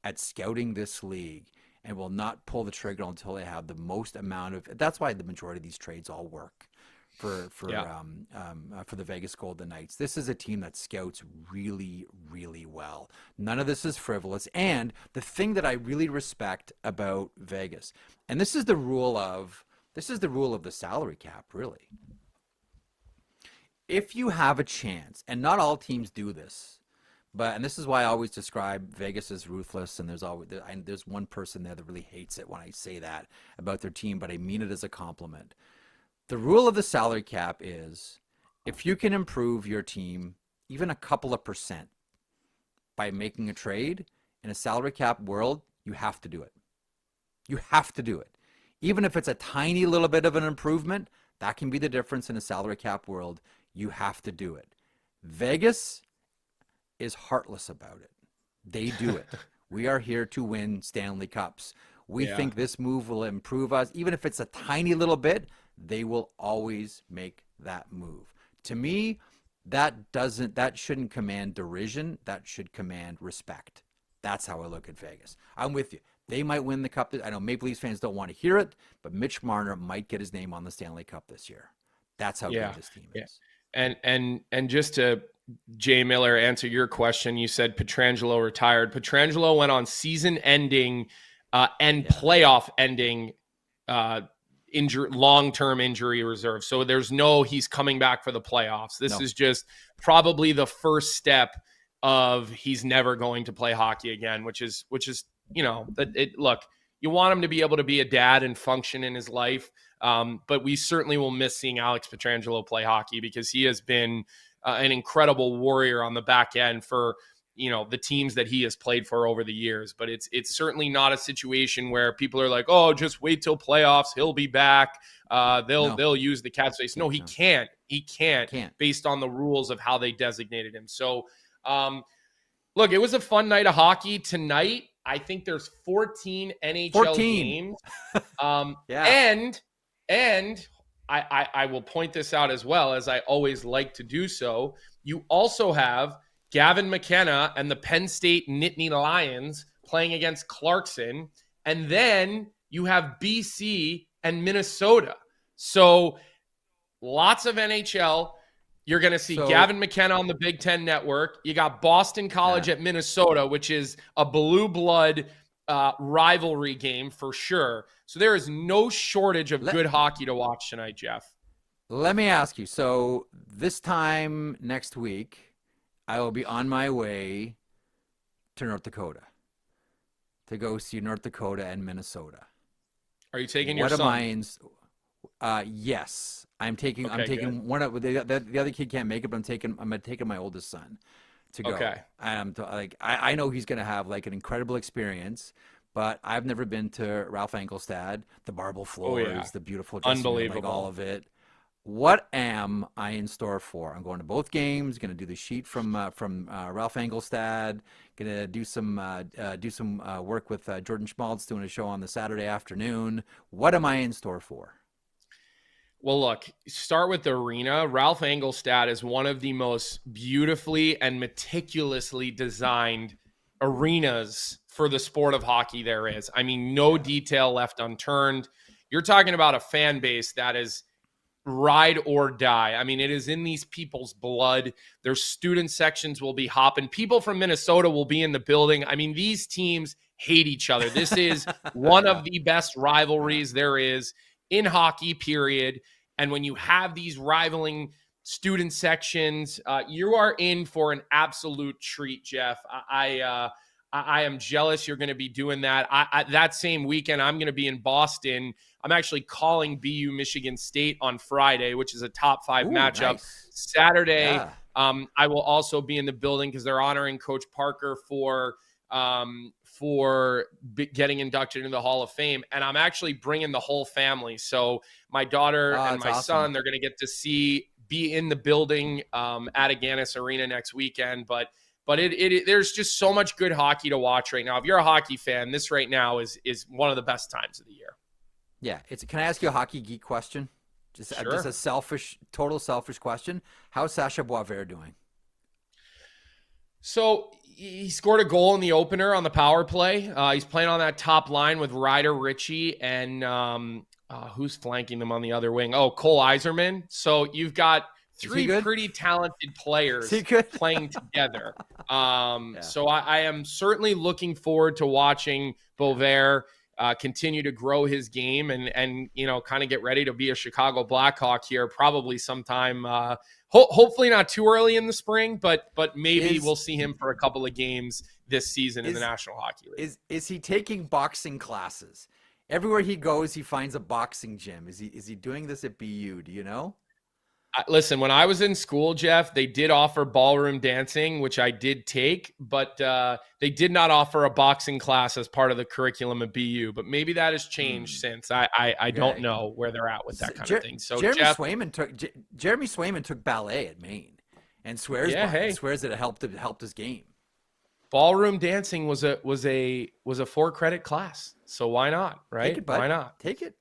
at scouting this league and will not pull the trigger until they have the most amount of. That's why the majority of these trades all work for the Vegas Golden Knights. This is a team that scouts really, really well. None of this is frivolous. And the thing that I really respect about Vegas, and this is the rule of the salary cap, really. If you have a chance, and not all teams do this, and this is why I always describe Vegas as ruthless, and there's one person there that really hates it when I say that about their team, but I mean it as a compliment. The rule of the salary cap is if you can improve your team even a couple of percent by making a trade in a salary cap world, you have to do it. You have to do it. Even if it's a tiny little bit of an improvement, that can be the difference in a salary cap world. You have to do it. Vegas is heartless about it. They do it. We are here to win Stanley Cups. We think this move will improve us. Even if it's a tiny little bit, they will always make that move. To me, that shouldn't command derision. That should command respect. That's how I look at Vegas. I'm with you. They might win the Cup. I know Maple Leafs fans don't want to hear it, but Mitch Marner might get his name on the Stanley Cup this year. That's how good this team is. And just to Jay Miller answer your question, you said Pietrangelo retired. Pietrangelo went on season-ending and playoff-ending long-term injury reserve. So there's he's coming back for the playoffs. This is just probably the first step of he's never going to play hockey again, which is look, you want him to be able to be a dad and function in his life. But we certainly will miss seeing Alex Pietrangelo play hockey because he has been an incredible warrior on the back end for, the teams that he has played for over the years. But it's certainly not a situation where people are like, oh, just wait till playoffs. He'll be back. They'll use the cap space. No, he can't. He can't based on the rules of how they designated him. So, look, it was a fun night of hockey tonight. I think there's 14 NHL games. And I will point this out as well, as I always like to do so. You also have Gavin McKenna and the Penn State Nittany Lions playing against Clarkson. And then you have BC and Minnesota. So lots of NHL. You're going to see Gavin McKenna on the Big Ten Network. You got Boston College at Minnesota, which is a blue blood rivalry game for sure. So there is no shortage of good hockey to watch tonight, Jeff. Let me ask you. So this time next week, I will be on my way to North Dakota to go see North Dakota and Minnesota. Are you taking your son? Yes, I'm taking. I'm taking good. One of the other kid can't make it, but I'm taking my oldest son to go. Okay. I know he's gonna have like an incredible experience, but I've never been to Ralph Engelstad, the marble floors, the beautiful dressing room, like all of it. What am I in store for? I'm going to both games. Going to do the sheet from Ralph Engelstad. Going to do some work with Jordan Schmaltz doing a show on the Saturday afternoon. What am I in store for? Well, look, start with the arena. Ralph Engelstad is one of the most beautifully and meticulously designed arenas for the sport of hockey there is. I mean, no detail left unturned. You're talking about a fan base that is ride or die. I mean, it is in these people's blood. Their student sections will be hopping. People from Minnesota will be in the building. I mean, these teams hate each other. This is one of the best rivalries there is in hockey, period. And when you have these rivaling student sections, you are in for an absolute treat, Jeff. I am jealous you're going to be doing that. That same weekend, I'm going to be in Boston. I'm actually calling BU Michigan State on Friday, which is a top 5 matchup. Nice. Saturday, I will also be in the building because they're honoring Coach Parker for getting inducted into the Hall of Fame. And I'm actually bringing the whole family. So my daughter and my son, they're going to get to be in the building at Agganis Arena next weekend. But there's just so much good hockey to watch right now. If you're a hockey fan, this right now is one of the best times of the year. Yeah. Can I ask you a hockey geek question? Just a total selfish question. How's Sasha Boisvert doing? So he scored a goal in the opener on the power play. He's playing on that top line with Ryder Ritchie and who's flanking them on the other wing? Oh, Cole Iserman. So you've got 3 pretty talented players playing together. So I am certainly looking forward to watching Boisvert continue to grow his game and kind of get ready to be a Chicago Blackhawk here probably sometime hopefully not too early in the spring, but maybe we'll see him for a couple of games this season in the National Hockey League. Is he taking boxing classes? Everywhere he goes, he finds a boxing gym. Is he doing this at BU? Do you know? Listen, when I was in school, Jeff, they did offer ballroom dancing, which I did take, but they did not offer a boxing class as part of the curriculum at BU. But maybe that has changed since. I don't know where they're at with that kind of thing. So Jeremy Swayman took ballet at Maine and swears that it helped his game. Ballroom dancing was a 4-credit class, so why not? Right? Take it, bud. Why not? Take it.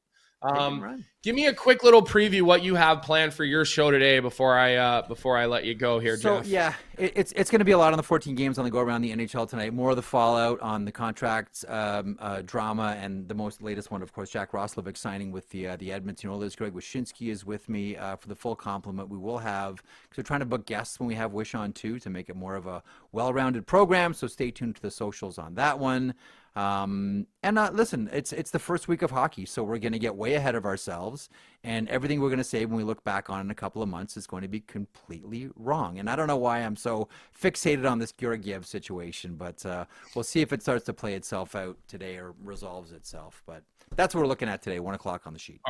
Give me a quick little preview what you have planned for your show today before I let you go here, Jeff. So yeah, it's going to be a lot on the 14 games on the go around the NHL tonight. More of the fallout on the contracts drama, and the latest one, of course, Jack Roslovic signing with the Edmonton Oilers. Greg Wyshynski is with me for the full complement. We will have, because we're trying to book guests when we have Wish on too to make it more of a well-rounded program. So stay tuned to the socials on that one. Listen, it's the first week of hockey, so we're going to get way ahead of ourselves, and everything we're going to say when we look back on in a couple of months is going to be completely wrong. And I don't know why I'm so fixated on this Georgiev situation, but we'll see if it starts to play itself out today or resolves itself. But that's what we're looking at today, 1:00 on the sheet.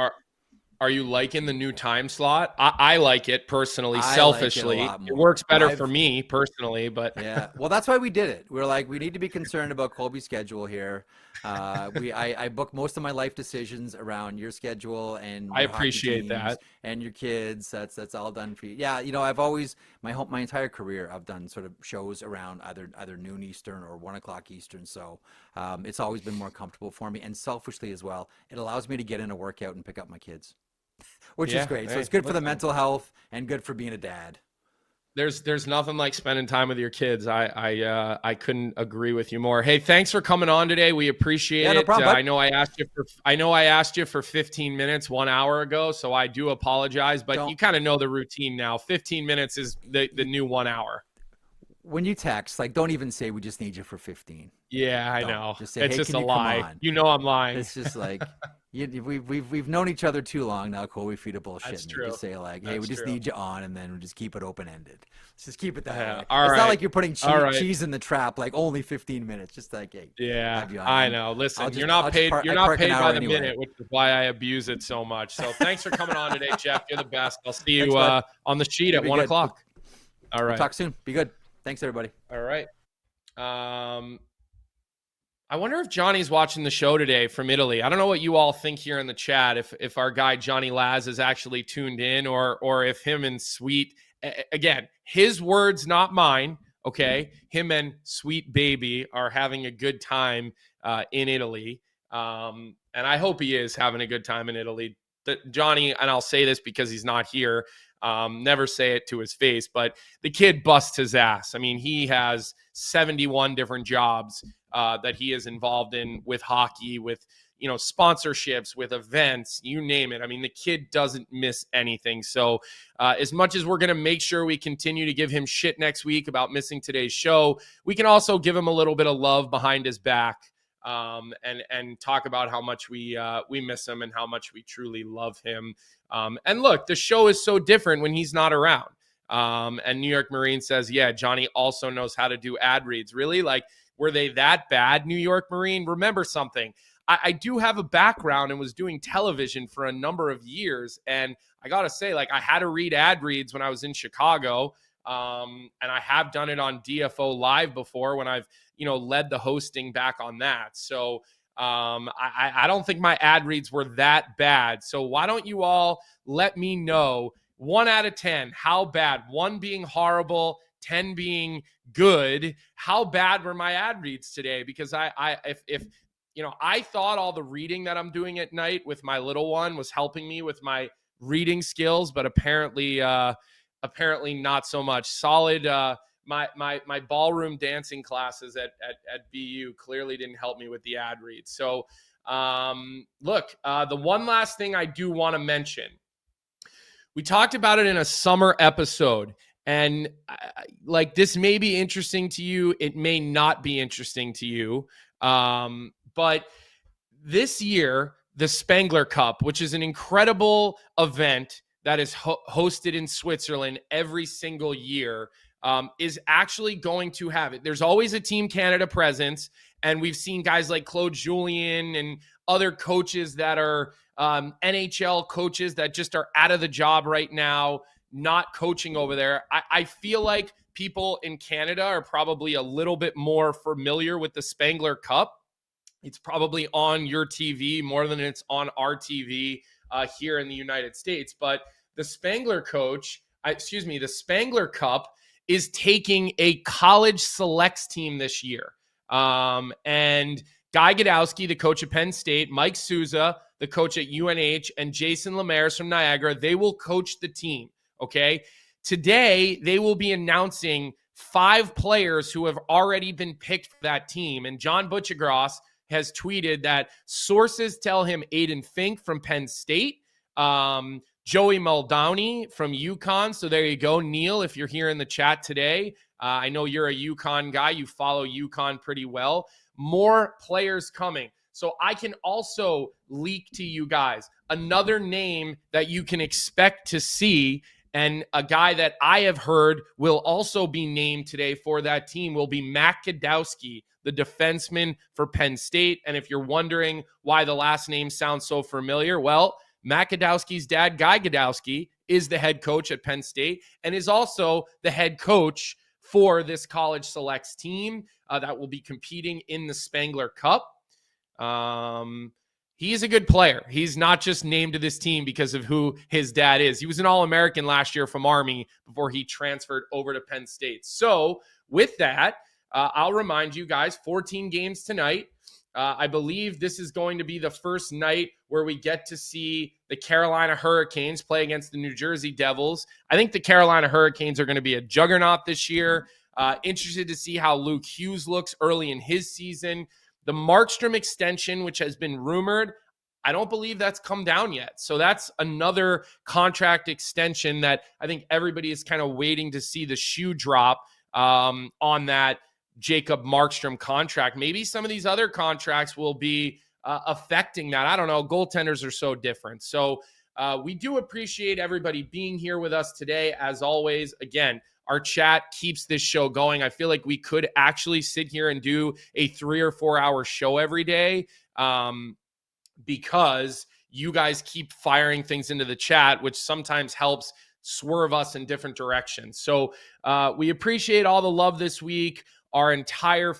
Are you liking the new time slot? I like it personally, selfishly. It works better for me personally, but yeah. Well, that's why we did it. We're like, we need to be concerned about Colby's schedule here. I book most of my life decisions around your schedule, and I appreciate that. And your kids. That's all done for you. Yeah, I've always my entire career I've done sort of shows around either noon Eastern or 1:00 Eastern. So it's always been more comfortable for me, and selfishly as well, it allows me to get in a workout and pick up my kids. Which is great. So it's good for the mental health and good for being a dad. There's nothing like spending time with your kids. I couldn't agree with you more. Hey, thanks for coming on today. We appreciate it. No problem, I know I asked you for 15 minutes 1 hour ago, so I do apologize. But you kind of know the routine now. 15 minutes is the new 1 hour. When you text, don't even say we just need you for 15. Yeah, I know. Just say, it's just a lie. You know I'm lying. It's just like we've known each other too long now, Cole. We feed a bullshit. That's true. Just say hey, we just need you on, and then we just keep it open ended. Let's just keep it that way. All it's not like you're putting cheese in the trap. Only 15 minutes. Just hey. Yeah, I know. Listen, you're not paid. You're not paid by the minute, which is why I abuse it so much. So thanks for coming on today, Jeff. You're the best. I'll see you on the sheet at 1:00. All right. We'll talk soon. Be good. Thanks, everybody. All right. I wonder if Johnny's watching the show today from Italy. I don't know what you all think here in the chat, if our guy Johnny Laz is actually tuned in, or if him and Sweet, again, his words, not mine, okay? Him and Sweet Baby are having a good time in Italy. And I hope he is having a good time in Italy. Johnny, and I'll say this because he's not here, never say it to his face, but the kid busts his ass. I mean, he has 71 different jobs. that he is involved in with hockey, with, you know, sponsorships, with events, you name it. I mean, the kid doesn't miss anything. So as much as we're going to make sure we continue to give him shit next week about missing today's show, we can also give him a little bit of love behind his back, and talk about how much we miss him and how much we truly love him. And look, the show is so different when he's not around. And New York Marine says, yeah, Johnny also knows how to do ad reads. Really? Like, were they that bad, New York Marine? Remember something. I do have a background and was doing television for a number of years. And I got to say, like, I had to read ad reads when I was in Chicago. And I have done it on DFO Live before when I've, you know, led the hosting back on that. So I don't think my ad reads were that bad. So why don't you all let me know, 1 out of 10, how bad? 1 being horrible, 10 being good. How bad were my ad reads today? Because if you know, I thought all the reading that I'm doing at night with my little one was helping me with my reading skills, but apparently not so much. Solid. My ballroom dancing classes at BU clearly didn't help me with the ad reads. So look, the one last thing I do want to mention, we talked about it in a summer episode, and like, this may be interesting to you. It may not be interesting to you. But this year, the Spengler Cup, which is an incredible event that is hosted in Switzerland every single year, is actually going to have it. There's always a Team Canada presence, and we've seen guys like Claude Julien and other coaches that are NHL coaches that just are out of the job right now, not coaching over there. I feel like people in Canada are probably a little bit more familiar with the Spengler Cup. It's probably on your TV more than it's on our TV here in the United States. But the Spengler the Spengler Cup is taking a college selects team this year. And Guy Gadowski, the coach at Penn State, Mike Souza, the coach at UNH, and Jason Lemaire from Niagara, they will coach the team, okay? Today, they will be announcing 5 players who have already been picked for that team. And John Butchergross has tweeted that sources tell him Aiden Fink from Penn State, Joey Muldowney from UConn. So there you go, Neil, if you're here in the chat today. I know you're a UConn guy. You follow UConn pretty well. More players coming. So I can also leak to you guys another name that you can expect to see, and a guy that I have heard will also be named today for that team will be Matt Gadowski, the defenseman for Penn State. And if you're wondering why the last name sounds so familiar, well, Matt Gadowski's dad, Guy Gadowski, is the head coach at Penn State and is also the head coach for this college selects team that will be competing in the Spengler Cup. He's a good player. He's not just named to this team because of who his dad is. He was an All-American last year from Army before he transferred over to Penn State. So with that, I'll remind you guys, 14 games tonight. I believe this is going to be the first night where we get to see the Carolina Hurricanes play against the New Jersey Devils. I think the Carolina Hurricanes are going to be a juggernaut this year. Interested to see how Luke Hughes looks early in his season. The Markstrom extension, which has been rumored, I don't believe that's come down yet. So that's another contract extension that I think everybody is kind of waiting to see the shoe drop on that Jacob Markstrom contract. Maybe some of these other contracts will be affecting that. I don't know. Goaltenders are so different. So we do appreciate everybody being here with us today. As always, again, our chat keeps this show going. I feel like we could actually sit here and do a 3 or 4 hour show every day because you guys keep firing things into the chat, which sometimes helps swerve us in different directions. So we appreciate all the love this week. Our entire,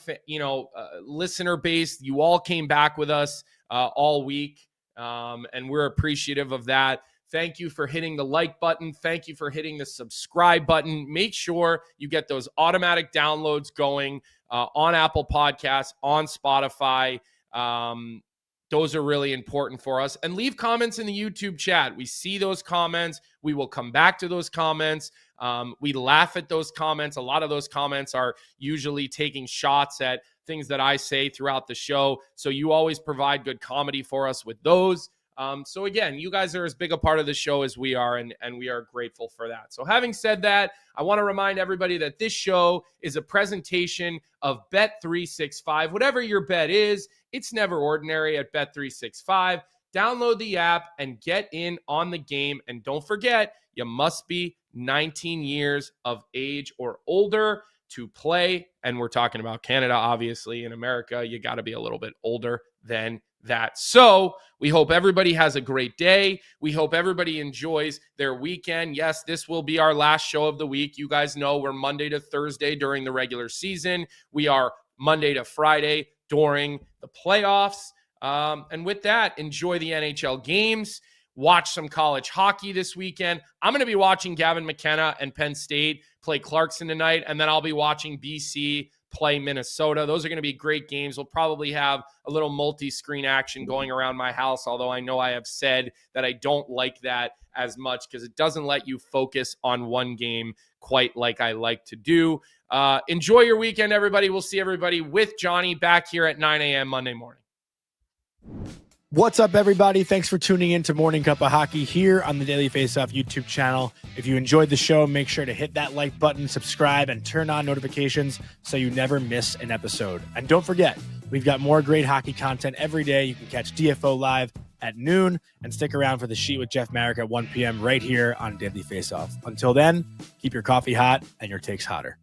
listener base, you all came back with us all week, and we're appreciative of that. Thank you for hitting the like button. Thank you for hitting the subscribe button. Make sure you get those automatic downloads going on Apple Podcasts, on Spotify. Those are really important for us. And leave comments in the YouTube chat. We see those comments. We will come back to those comments. We laugh at those comments. A lot of those comments are usually taking shots at things that I say throughout the show. So you always provide good comedy for us with those. So again, you guys are as big a part of the show as we are, and we are grateful for that. So having said that, I want to remind everybody that this show is a presentation of Bet365. Whatever your bet is, it's never ordinary at Bet365. Download the app and get in on the game. And don't forget, you must be 19 years of age or older to play. And we're talking about Canada, obviously. In America, you got to be a little bit older than that. So we hope everybody has a great day. We hope everybody enjoys their weekend. Yes, this will be our last show of the week. You guys know we're Monday to Thursday during the regular season. We are Monday to Friday during the playoffs. And with that, enjoy the NHL games. Watch some college hockey this weekend. I'm going to be watching Gavin McKenna and Penn State play Clarkson tonight, and then I'll be watching BC play Minnesota. Those are going to be great games. We'll probably have a little multi-screen action going around my house, although I know I have said that I don't like that as much because it doesn't let you focus on one game quite like I like to do. Enjoy your weekend, everybody. We'll see everybody with Johnny back here at 9 a.m. Monday morning. What's up, everybody? Thanks for tuning in to Morning Cup of Hockey here on the Daily Faceoff YouTube channel. If you enjoyed the show, make sure to hit that like button, subscribe, and turn on notifications so you never miss an episode. And don't forget, we've got more great hockey content every day. You can catch DFO live at noon and stick around for the Sheet with Jeff Marek at 1 p.m. right here on Daily Faceoff. Until then, keep your coffee hot and your takes hotter.